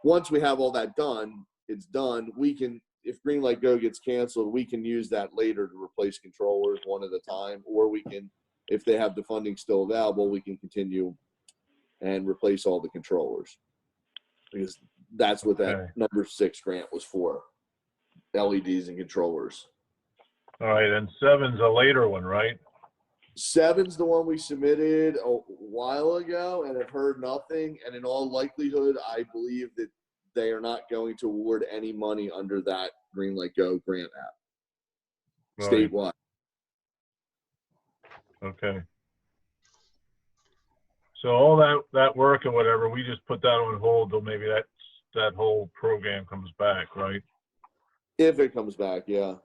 once we have all that done, it's done. We can, if Green Light Go gets canceled, we can use that later to replace controllers one at a time, or we can, if they have the funding still available, we can continue and replace all the controllers, because that's what that number 6 grant was for, LEDs and controllers. All right, and 7's a later one, right? 7's the one we submitted a while ago and have heard nothing, and in all likelihood, I believe that they are not going to award any money under that Green Light Go grant app, statewide. Okay. So all that work and whatever, we just put that on hold till maybe that whole program comes back, right? If it comes back, yeah.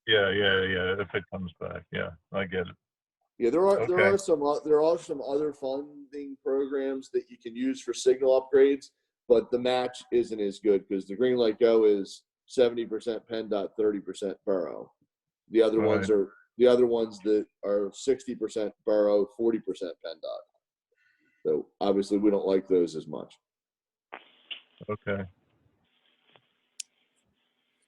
Yeah. If it comes back, yeah, I get it. Yeah, there are some other funding programs that you can use for signal upgrades, but the match isn't as good because the Green Light Go is 70% PennDOT, 30% borough. The other ones are the other ones that are 60% borough, 40% PennDOT. So obviously we don't like those as much. Okay.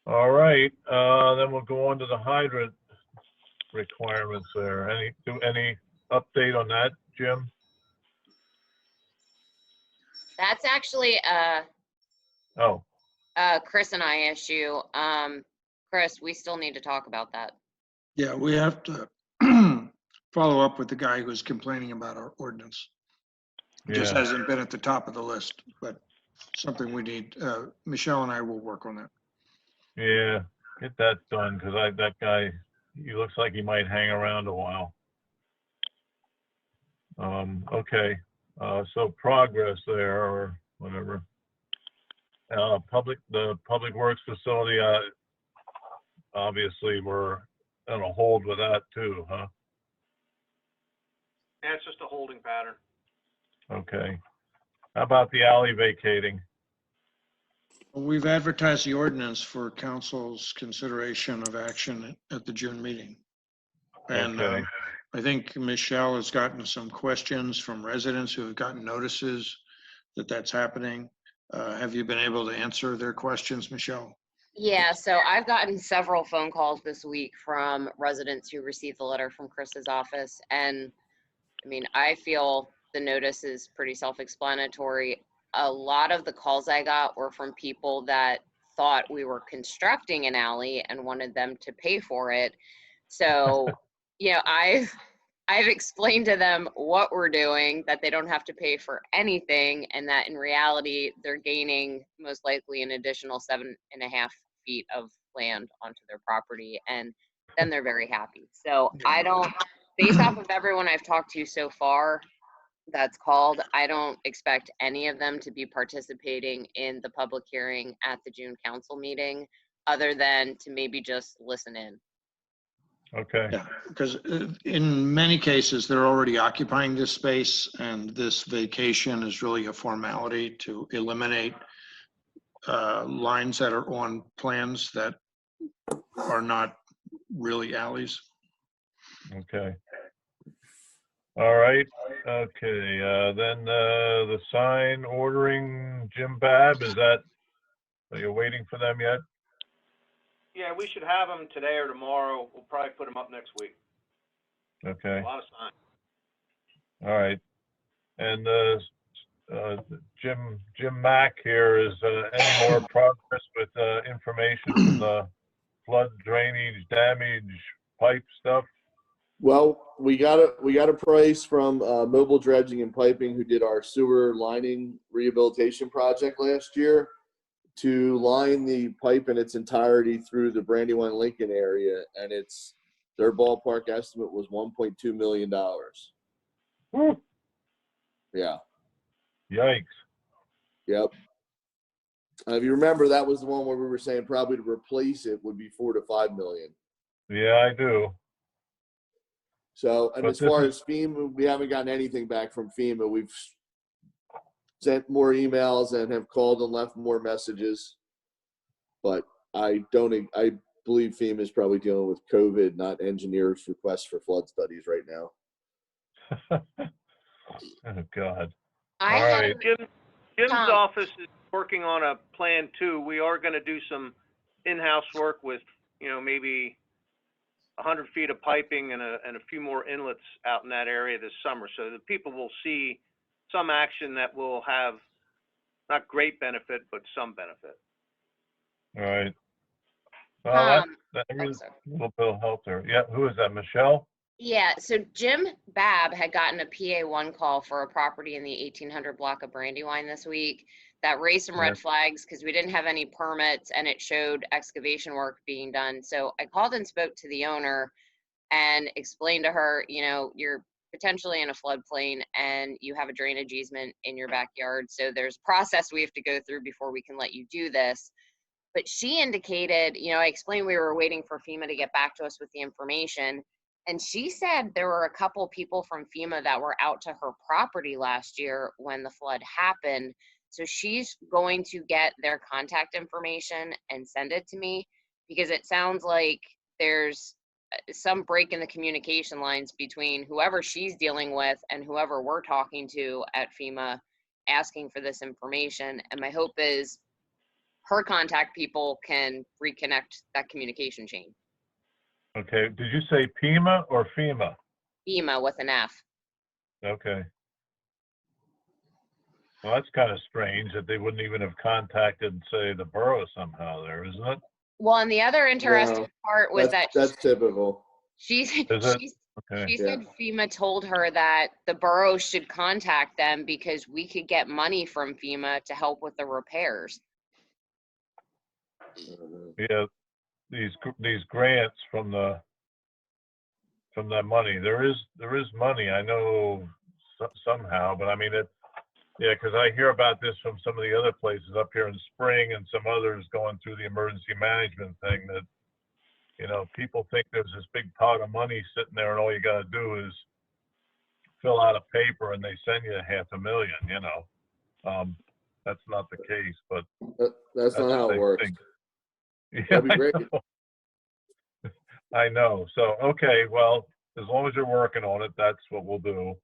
All right, then we'll go on to the hydrant requirements there. Any update on that, Jim? That's actually Oh, Chris and I issue. Chris, we still need to talk about that. Yeah, we have to follow up with the guy who's complaining about our ordinance. It just yeah. hasn't been at the top of the list, but something we need, Michelle and I will work on that. Yeah, get that done, because that guy, he looks like he might hang around a while. Okay, so progress there, or whatever. The public works facility, obviously we're on a hold with that too, huh? Yeah, it's just a holding pattern. Okay. How about the alley vacating? We've advertised the ordinance for council's consideration of action at the June meeting. And Okay. I think Michelle has gotten some questions from residents who have gotten notices that that's happening. Have you been able to answer their questions, Michelle? Yeah, so I've gotten several phone calls this week from residents who received the letter from Chris's office. And I mean, I feel the notice is pretty self-explanatory. A lot of the calls I got were from people that thought we were constructing an alley and wanted them to pay for it. So, you know, I've explained to them what we're doing, that they don't have to pay for anything, and that in reality, they're gaining most likely an additional 7.5 feet of land onto their property, and then they're very happy. So I don't, based off of everyone I've talked to so far that's called, I don't expect any of them to be participating in the public hearing at the June council meeting, other than to maybe just listen in. Okay. Yeah, because in many cases, they're already occupying this space, and this vacation is really a formality to eliminate lines that are on plans that are not really alleys. Okay. All right. Okay. Then the sign ordering, Jim Babb, are you waiting for them yet? Yeah, we should have them today or tomorrow. We'll probably put them up next week. Okay. A lot of signs. All right. And Jim Mack here, is any more progress with information from the flood drainage damage pipe stuff? Well, we got a price from Mobile Dredging and Piping, who did our sewer lining rehabilitation project last year, to line the pipe in its entirety through the Brandywine Lincoln area, and their ballpark estimate was $1.2 million. Woo. Yeah. Yikes. Yep. If you remember, that was the one where we were saying probably to replace it would be $4 to $5 million. Yeah, I do. So, and But as far as FEMA, we haven't gotten anything back from FEMA. We've sent more emails and have called and left more messages, but I believe FEMA is probably dealing with COVID, not engineers' requests for flood studies right now. Oh God. All right. Jim's office is working on a plan too. We are going to do some in-house work with, maybe 100 feet of piping and a few more inlets out in that area this summer. So the people will see some action that will have not great benefit, but some benefit. All right. Well, that means a little bit of help there. Yeah, who is that, Michelle? Yeah, so Jim Babb had gotten a PA1 call for a property in the 1800 block of Brandywine this week that raised some red flags because we didn't have any permits and it showed excavation work being done. So I called and spoke to the owner and explained to her, you're potentially in a floodplain and you have a drainage easement in your backyard. So there's a process we have to go through before we can let you do this. But she indicated, I explained we were waiting for FEMA to get back to us with the information. And she said there were a couple people from FEMA that were out to her property last year when the flood happened. So she's going to get their contact information and send it to me, because it sounds like there's some break in the communication lines between whoever she's dealing with and whoever we're talking to at FEMA asking for this information. And my hope is her contact people can reconnect that communication chain. Okay, did you say PEMA or FEMA? FEMA with an F. Okay. Well, that's kind of strange that they wouldn't even have contacted, say, the borough somehow there, isn't it? Well, and the other interesting No, part was that that's typical. she Okay. said FEMA told her that the borough should contact them because we could get money from FEMA to help with the repairs. Yeah, these grants from that money, there is money, I know somehow, but I mean yeah, because I hear about this from some of the other places up here in Spring and some others going through the emergency management thing that, you know, people think there's this big pot of money sitting there and all you got to do is fill out a paper and they send you $500,000, you know. That's not the case, but That's not how what it they works. think. Yeah, That'd be great. I know. So, okay, well, as long as you're working on it, that's what we'll do.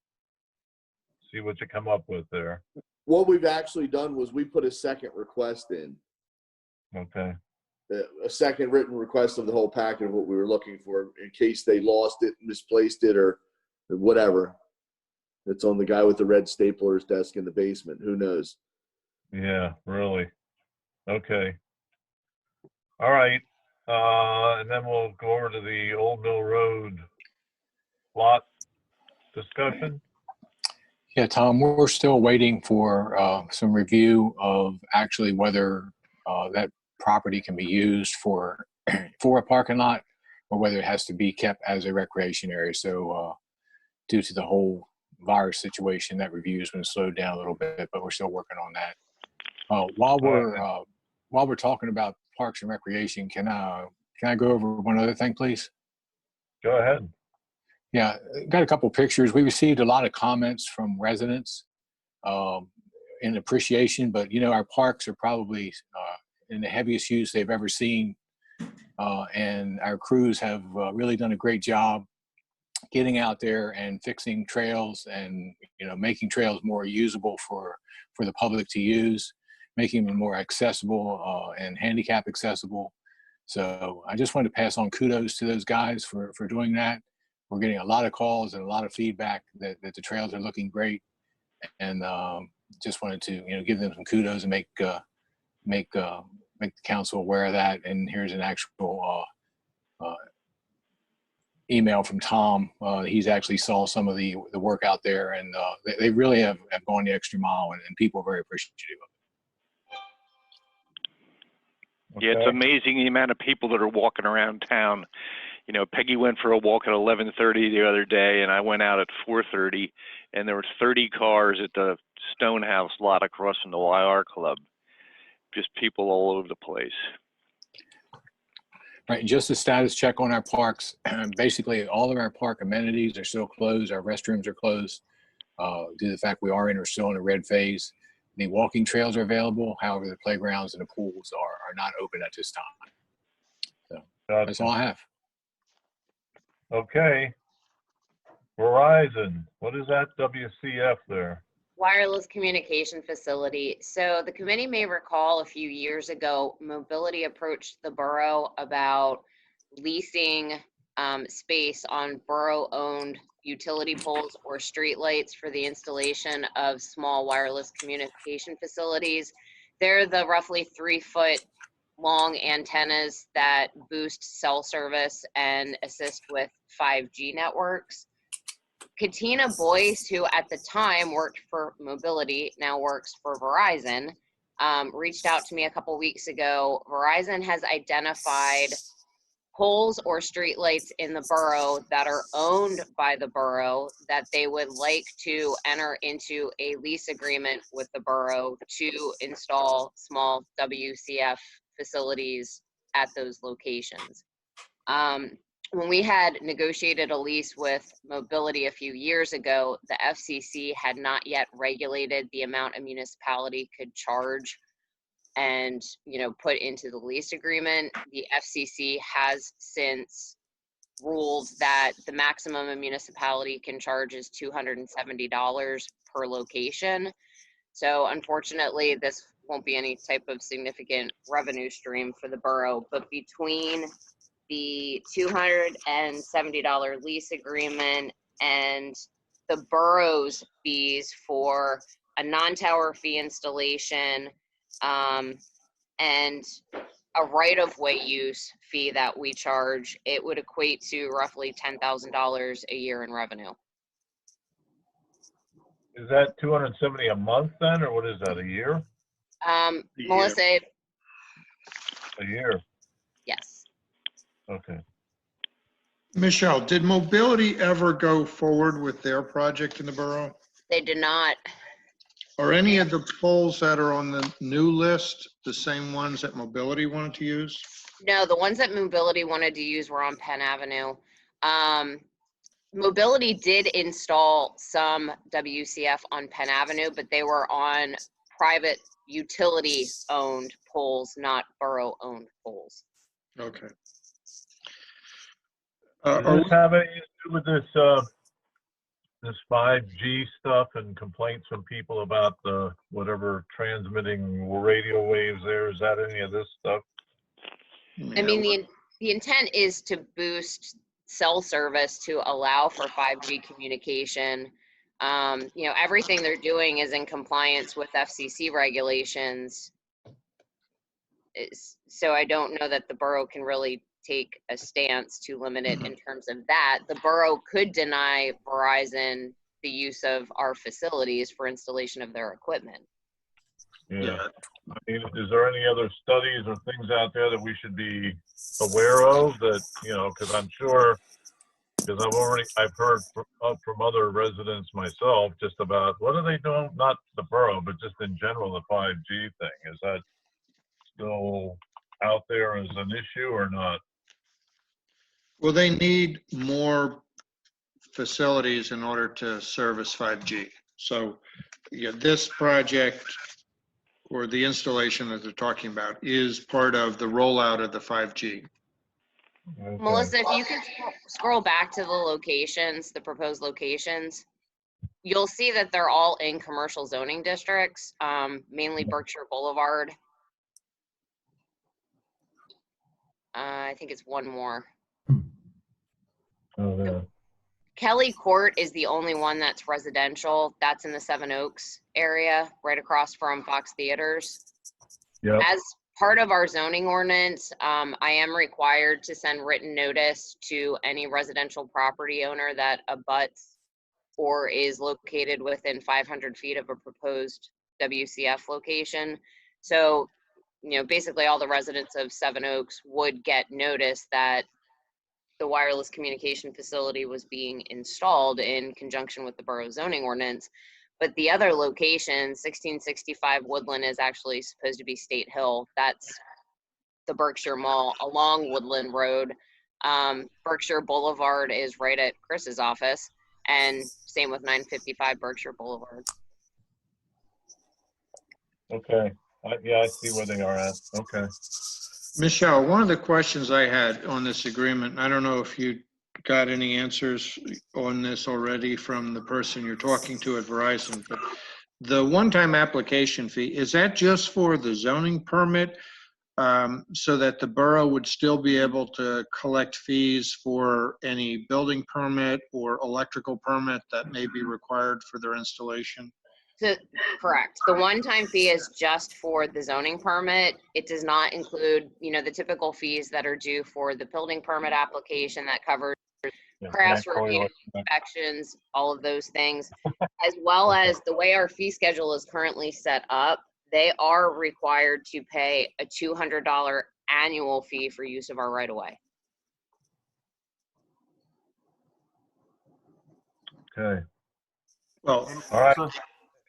See what you come up with there. What we've actually done was we put a second request in, Okay. a second written request of the whole packet of what we were looking for in case they lost it, misplaced it, or whatever. It's on the guy with the red stapler's desk in the basement. Who knows? Yeah, really. Okay. All right. And then we'll go over to the Old Mill Road lot discussion. Yeah, Tom, we're still waiting for some review of actually whether that property can be used for a parking lot or whether it has to be kept as a recreation area. So due to the whole virus situation, that review has been slowed down a little bit, but we're still working on that. While we're talking about parks and recreation, can I go over one other thing, please? Go ahead. Yeah, got a couple pictures. We received a lot of comments from residents in appreciation, but you know, our parks are probably in the heaviest use they've ever seen. And our crews have really done a great job getting out there and fixing trails and, you know, making trails more usable for the public to use, making them more accessible and handicap accessible. So I just wanted to pass on kudos to those guys for doing that. We're getting a lot of calls and a lot of feedback that the trails are looking great, and just wanted to, you know, give them some kudos and make the council aware of that. And here's an actual email from Tom. He's actually saw some of the work out there, and they really have gone the extra mile, and people are very appreciative of it. Yeah, it's amazing the amount of people that are walking around town. You know, Peggy went for a walk at 11:30 the other day, and I went out at 4:30, and there was 30 cars at the Stonehouse lot across from the YR Club. Just people all over the place. Right, and just a status check on our parks. Basically, all of our park amenities are still closed. Our restrooms are closed due to the fact we're still in a red phase. The walking trails are available. However, the playgrounds and the pools are not open at this time. So that's all I have. Okay. Verizon, what is that WCF there? Wireless communication facility. So the committee may recall a few years ago, Mobility approached the borough about leasing space on borough-owned utility poles or streetlights for the installation of small wireless communication facilities. They're the roughly 3-foot long antennas that boost cell service and assist with 5G networks. Katina Boyce, who at the time worked for Mobility, now works for Verizon, reached out to me a couple weeks ago. Verizon has identified poles or streetlights in the borough that are owned by the borough that they would like to enter into a lease agreement with the borough to install small WCF facilities at those locations. When we had negotiated a lease with Mobility a few years ago, the FCC had not yet regulated the amount a municipality could charge and, you know, put into the lease agreement. The FCC has since rules that the maximum a municipality can charge is $270 per location. So unfortunately, this won't be any type of significant revenue stream for the borough, but between the $270 lease agreement and the borough's fees for a non-tower fee installation, and a right-of-way use fee that we charge, it would equate to roughly $10,000 a year in revenue. Is that 270 a month then, or what is that, a year? Melissa, A year, yes. okay. Michelle, did Mobility ever go forward with their project in the borough? They did not. Are any of the poles that are on the new list the same ones that Mobility wanted to use? No, the ones that Mobility wanted to use were on Penn Avenue. Mobility did install some WCF on Penn Avenue, but they were on private utility-owned poles, not borough-owned poles. Okay. Does this have anything to do with this, this 5G stuff and complaints from people about the whatever transmitting radio waves there? Is that any of this stuff? I mean, the intent is to boost cell service to allow for 5G communication. You know, everything they're doing is in compliance with FCC regulations. So I don't know that the borough can really take a stance to limit it in terms of that. The borough could deny Verizon the use of our facilities for installation of their equipment. Yeah. I mean, is there any other studies or things out there that we should be aware of that, you know, because I'm sure, because I've heard from other residents myself just about what are they doing, not the borough, but just in general, the 5G thing. Is that still out there as an issue or not? Well, they need more facilities in order to service 5G. So yeah, this project or the installation that they're talking about is part of the rollout of the 5G. Okay. Melissa, if you could scroll back to the locations, the proposed locations, you'll see that they're all in commercial zoning districts, mainly Berkshire Boulevard. I think it's one more. Oh, yeah. Kelly Court is the only one that's residential. That's in the Seven Oaks area, right across from Fox Theaters. Yep. As part of our zoning ordinance, I am required to send written notice to any residential property owner that abuts or is located within 500 feet of a proposed WCF location. So, you know, basically all the residents of Seven Oaks would get notice that the wireless communication facility was being installed in conjunction with the borough zoning ordinance. But the other location, 1665 Woodland, is actually supposed to be State Hill. That's the Berkshire Mall along Woodland Road. Berkshire Boulevard is right at Chris's office, and same with 955 Berkshire Boulevard. Okay. Yeah, I see where they are at. Okay. Michelle, one of the questions I had on this agreement, I don't know if you got any answers on this already from the person you're talking to at Verizon, but the one-time application fee, is that just for the zoning permit so that the borough would still be able to collect fees for any building permit or electrical permit that may be required for their installation? So, correct. The one-time fee is just for the zoning permit. It does not include, you know, the typical fees that are due for the building permit application that covers crash review, inspections, all of those things, as well as the way our fee schedule is currently set up. They are required to pay a $200 annual fee for use of our right-of-way. Okay. Well, all right.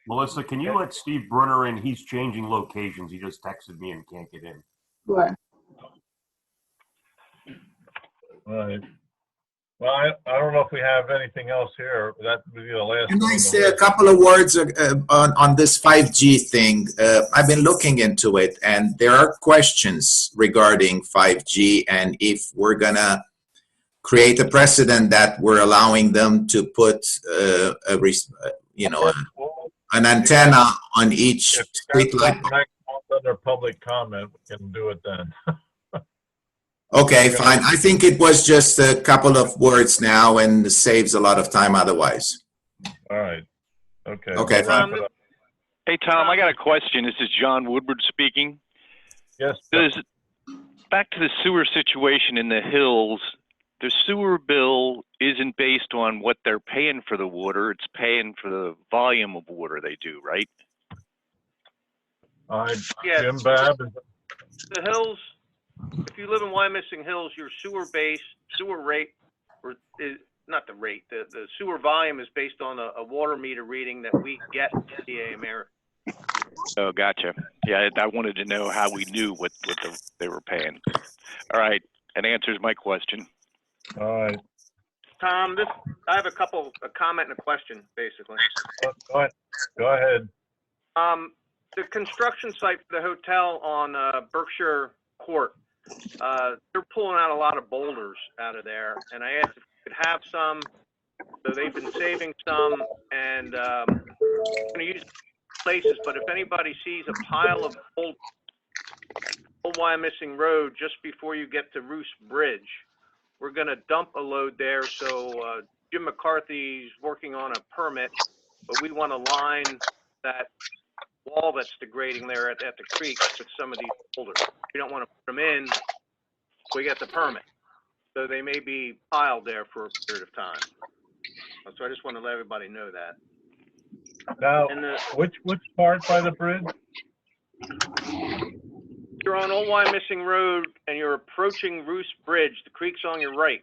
Melissa, can you let Steve Brunner in? He's changing locations. He just texted me and can't get in. Sure. All right. Well, I don't know if we have anything else here. That would be the last. Can I say a couple of words on this 5G thing? I've been looking into it, and there are questions regarding 5G and if we're gonna create a precedent that we're allowing them to put an antenna on each If street that's light. next month under public comment, we can do it then. Okay, fine. I think it was just a couple of words now and saves a lot of time otherwise. All right. Okay. Okay, we'll wrap fine. it up. Hey, Tom, I got a question. This is John Woodward speaking. Yes. Back to the sewer situation in the hills, the sewer bill isn't based on what they're paying for the water. It's paying for the volume of water they do, right? Yeah. Jim Babb. The hills, if you live in Wyomissing Hills, your sewer rate, or is not the rate, the sewer volume is based on a water meter reading that we get from PA America. Oh, gotcha. Yeah, I wanted to know how we knew what they were paying. All right, that answers my question. All right. Tom, I have a comment and a question, basically. Go ahead. The construction site for the hotel on Berkshire Court, they're pulling out a lot of boulders out of there, and I asked if we could have some. So they've been saving some, and I'm going to use places, but if anybody sees a pile of old Wyomissing Road just before you get to Roos Bridge, we're going to dump a load there. So Jim McCarthy's working on a permit, but we want to line that wall that's degrading there at the creek with some of these boulders. We don't want to put them in. We get the permit, so they may be piled there for a period of time. So I just want to let everybody know that. Now, which part by the bridge? You're on Old Wyomissing Road and you're approaching Roos Bridge. The creek's on your right.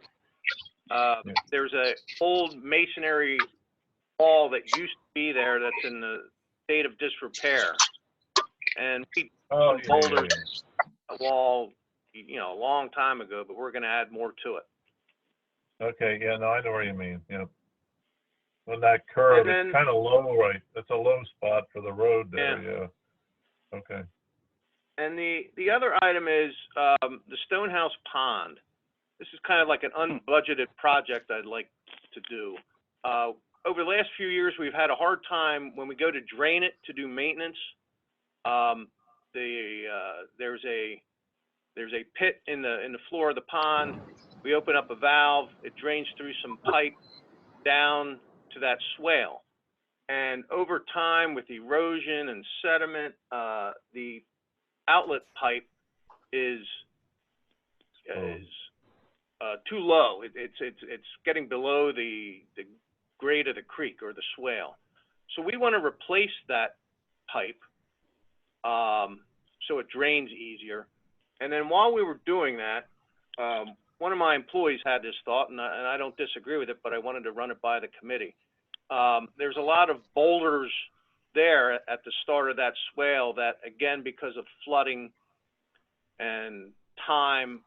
There's a old masonry wall that used to be there that's in the state of disrepair. And we boulders a wall, a long time ago, but we're going to add more to it. Okay, yeah, no, I know where you mean. Yeah. On that curve, it's kind of low, right? That's a low spot for the road there. Yeah. Okay. And the other item is the Stonehouse Pond. This is kind of like an unbudgeted project I'd like to do. Over the last few years, we've had a hard time when we go to drain it to do maintenance. There's a pit in the floor of the pond. We open up a valve. It drains through some pipe down to that swale. And over time, with erosion and sediment, the outlet pipe is too low. It's getting below the grade of the creek or the swale. So we want to replace that pipe so it drains easier. And then while we were doing that, one of my employees had this thought, and I don't disagree with it, but I wanted to run it by the committee. There's a lot of boulders there at the start of that swale that, again, because of flooding and time,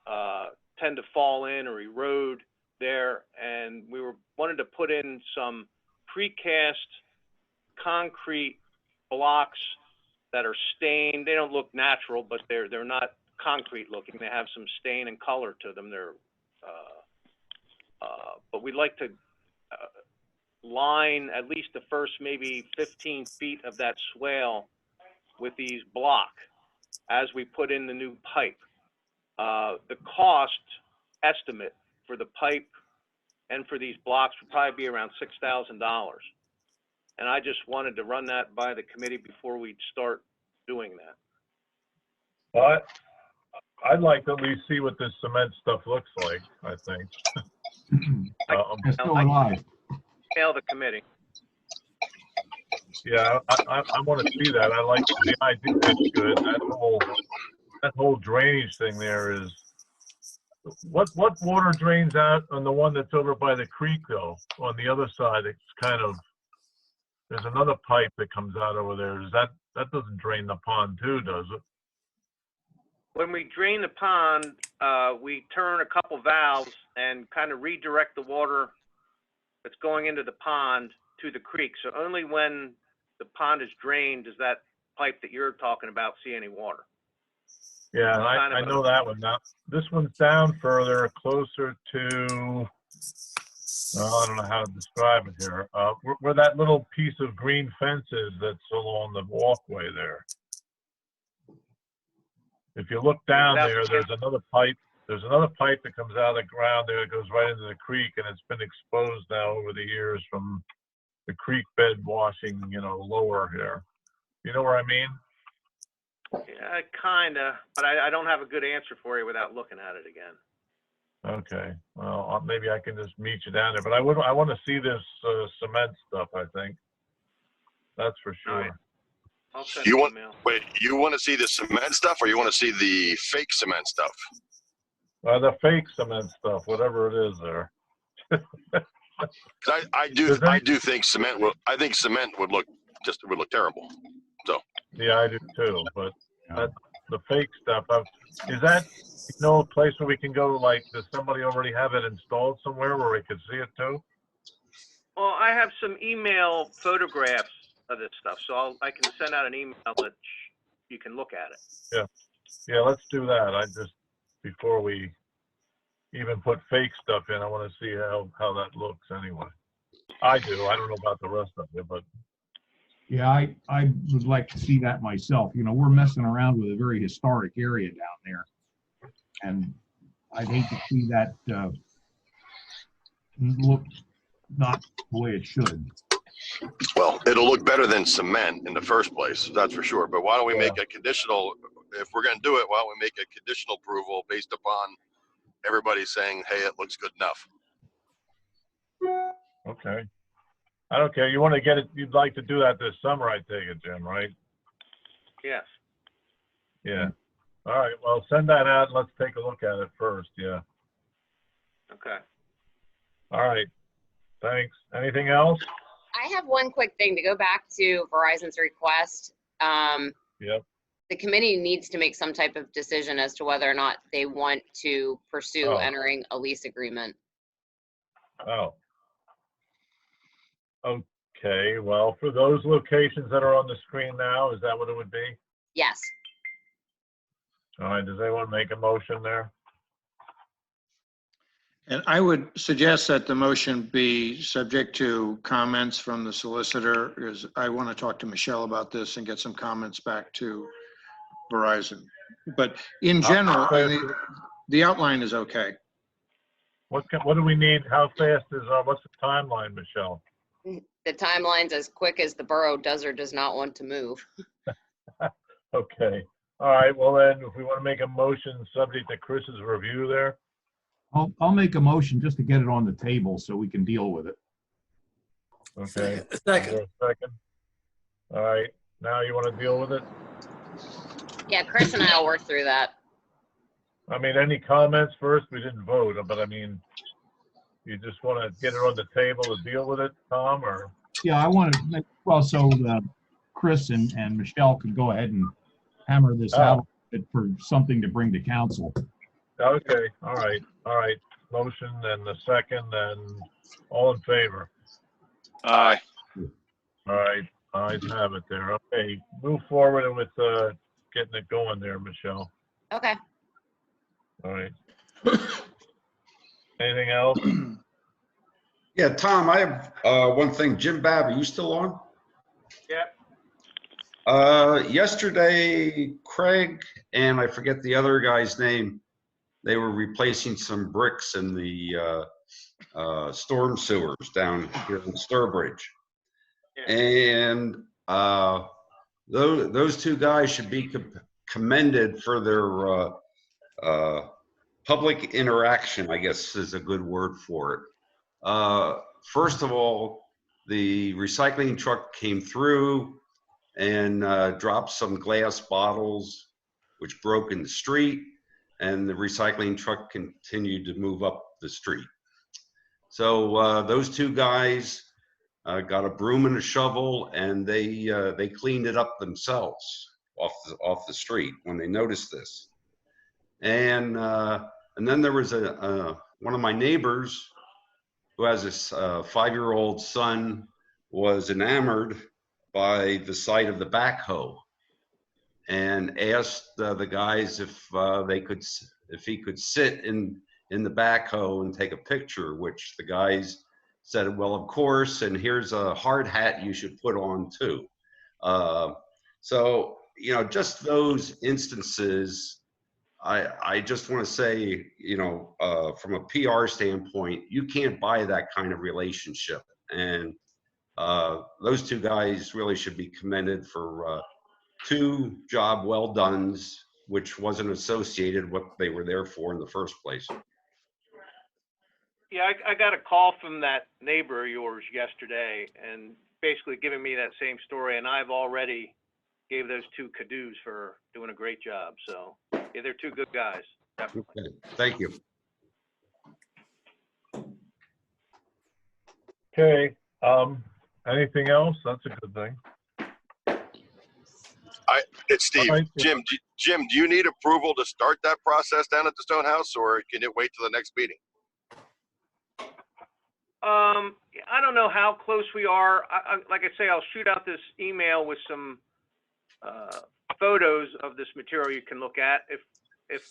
tend to fall in or erode there. And we wanted to put in some precast concrete blocks that are stained. They don't look natural, but they're not concrete looking. They have some stain and color to them. But we'd like to line at least the first maybe 15 feet of that swale with these block as we put in the new pipe. The cost estimate for the pipe and for these blocks would probably be around $6,000. And I just wanted to run that by the committee before we start doing that. But I'd like to at least see what this cement stuff looks like, I think. It's still alive. Tell the committee. Yeah, I want to see that. I like the idea. That's good. That whole drainage thing there is. What water drains out on the one that's over by the creek though? On the other side, it's kind of. There's another pipe that comes out over there. That doesn't drain the pond too, does it? When we drain the pond, we turn a couple valves and kind of redirect the water that's going into the pond to the creek. So only when the pond is drained does that pipe that you're talking about see any water. Yeah, kind of I a- know that one. Now, this one's down further, closer to, well, I don't know how to describe it here. Where that little piece of green fence is that's along the walkway there. If you look down there, there's another pipe. There's another pipe that comes out of the ground there. It goes right into the creek, and it's been exposed now over the years from the creek bed washing, lower here. You know where I mean? Yeah, kinda, but I don't have a good answer for you without looking at it again. Okay. Well, maybe I can just meet you down there. But I want to see this cement stuff. I think that's for sure. I'll send You an want email. wait? You want to see the cement stuff, or you want to see the fake cement stuff? The fake cement stuff, whatever it is there. 'Cause I do think cement will. I think cement would look terrible. So Yeah, I do too. But the fake stuff, is that a place where we can go? Like, does somebody already have it installed somewhere where we could see it too? Well, I have some email photographs of this stuff, so I can send out an email that you can look at it. Yeah, let's do that. Before we even put fake stuff in, I want to see how that looks anyway. I do. I don't know about the rest of it, but Yeah, I would like to see that myself. We're messing around with a very historic area down there. And I'd hate to see that look not the way it should. well, it'll look better than cement in the first place, that's for sure. But why don't we make a conditional? If we're going to do it, why don't we make a conditional approval based upon everybody saying, "Hey, it looks good enough." okay. I don't care. You want to get it? You'd like to do that this summer, I take it, Jim, right? Yes. Yeah. All right. Well, send that out and let's take a look at it first. Yeah. Okay. All right. Thanks. Anything else? I have one quick thing to go back to Verizon's request. Yep. The committee needs to make some type of decision as to whether or not they want to pursue entering a lease agreement. Oh. Okay. Well, for those locations that are on the screen now, is that what it would be? Yes. All right. Does anyone make a motion there? And I would suggest that the motion be subject to comments from the solicitor, because I want to talk to Michelle about this and get some comments back to Verizon. But in general, the outline is okay. What do we need? How fast is what's the timeline, Michelle? The timeline's as quick as the borough does or does not want to move. Okay. All right. Well, then, if we want to make a motion subject to Chris's review there. I'll make a motion just to get it on the table so we can deal with it. Okay. Second. Second. All right. Now you want to deal with it? Yeah, Chris and I will work through that. I mean, any comments first? We didn't vote, but I mean, you just want to get it on the table to deal with it, Tom, or? Yeah, I want to make, well, so Chris and Michelle could go ahead and hammer this out for something to bring to council. Okay. All right. All right. Motion and the second, and all in favor. Aye. All right. Ayes have it there. Okay. Move forward with getting it going there, Michelle. Okay. All right. Anything else? Yeah, Tom, I have one thing. Jim Babb, are you still on? Yeah. Yesterday, Craig and I forget the other guy's name, they were replacing some bricks in the storm sewers down here in Sturbridge. Yeah. And those two guys should be commended for their public interaction, I guess is a good word for it. First of all, the recycling truck came through and dropped some glass bottles, which broke in the street, and the recycling truck continued to move up the street. So those two guys got a broom and a shovel, and they cleaned it up themselves off the street when they noticed this. And then there was one of my neighbors who has this 5-year-old son was enamored by the sight of the backhoe. and asked the guys if if he could sit in the backhoe and take a picture, which the guys said, well, of course, and here's a hard hat you should put on too. So, you know, just those instances, I just want to say, you know, from a PR standpoint, you can't buy that kind of relationship. And those two guys really should be commended for two job well dones, which wasn't associated what they were there for in the first place. Yeah, I got a call from that neighbor of yours yesterday and basically giving me that same story, and I've already gave those two Caduceus for doing a great job. So yeah, they're two good guys. Definitely. Okay, thank you. Okay, anything else? That's a good thing. It's Steve. All right. Jim, do you need approval to start that process down at the Stone House, or can it wait till the next meeting? I don't know how close we are. Like I say, I'll shoot out this email with some photos of this material you can look at. If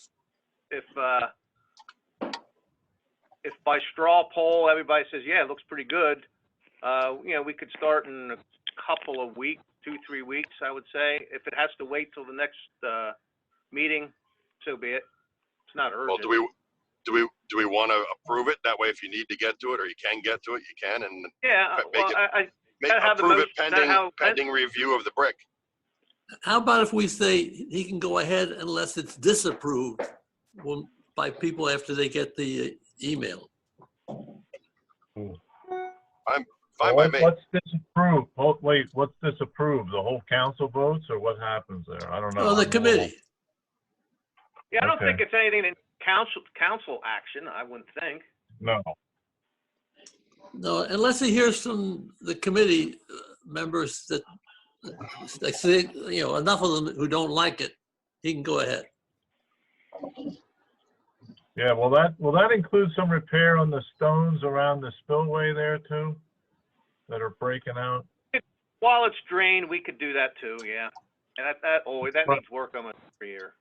by straw poll everybody says, yeah, it looks pretty good, you know, we could start in a couple of weeks, 2-3 weeks, I would say. If it has to wait till the next meeting, so be it. It's not urgent. Well, do we want to approve it? That way, if you need to get to it or you can get to it, you can, and yeah, approve it pending review of the brick. How about if we say he can go ahead unless it's disapproved by people after they get the email? I'm fine by me. What's disapproved? Oh, wait, what's disapproved? The whole council votes, or what happens there? I don't know. Oh, the committee. Yeah, I don't Okay. think it's anything in council action, I wouldn't think. No. No, unless he hears from the committee members that, like, say, you know, enough of them who don't like it, he can go ahead. Yeah, will that include some repair on the stones around the spillway there too, that are breaking out? While it's drained, we could do that too, yeah. And that needs work almost every year.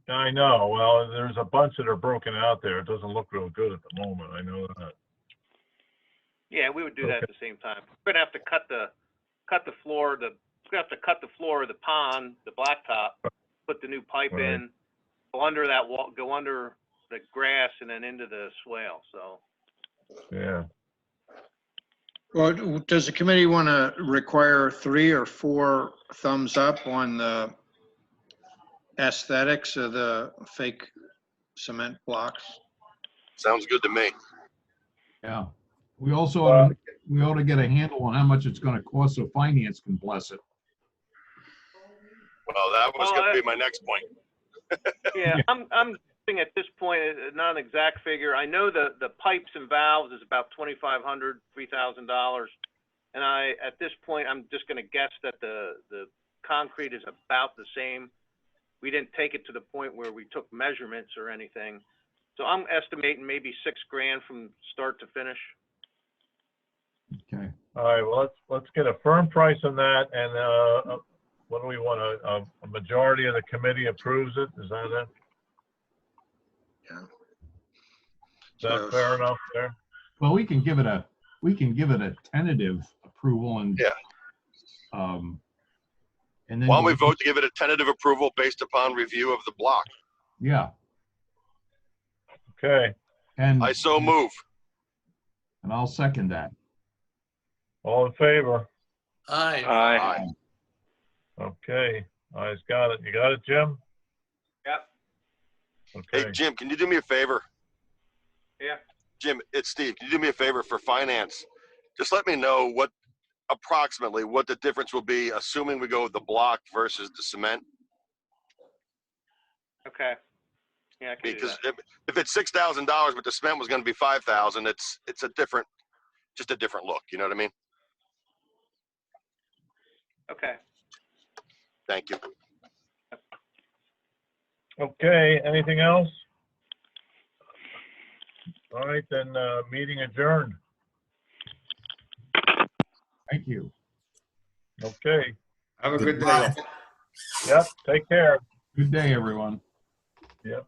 I know. Well, there's a bunch that are broken out there. It doesn't look real good at the moment. I know that. Yeah, we would do that at the same time. We're gonna have to cut the floor. We're gonna have to cut the floor of the pond, the blacktop, put the new pipe Right. in, go under that wall, go under the grass, and then into the swale. So. Yeah. Well, does the committee want to require 3 or 4 thumbs up on the aesthetics of the fake cement blocks? Sounds good to me. Yeah. We also ought to get a handle on how much it's going to cost so finance can bless it. Well, that was going to be my next point. Yeah, I'm thinking at this point, not an exact figure. I know the pipes and valves is about $2,500, $3,000, and at this point I'm just going to guess that the concrete is about the same. We didn't take it to the point where we took measurements or anything, so I'm estimating maybe $6 grand from start to finish. Okay. All right. Well, let's get a firm price on that, and what do we want? A majority of the committee approves it. Is that it? Yeah. Is that fair enough there? Well, we can give it a tentative approval and yeah. And then why don't we vote to give it a tentative approval based upon review of the block? Yeah. Okay. And I so move. And I'll second that. All in favor? Aye. Aye. Okay. Ayes got it. You got it, Jim? Yep. Okay. Hey, Jim, can you do me a favor? Yeah. Jim, it's Steve. Can you do me a favor for finance? Just let me know approximately what the difference will be, assuming we go with the block versus the cement. Okay. Yeah, I can Because do that. if it's $6,000, but the cement was going to be $5,000, it's just a different look. You know what I mean? Okay. Thank you. Okay. Anything else? All right, then, meeting adjourned. Thank you. Okay. Have a good day. Yep, take care. Good day, everyone. Yep.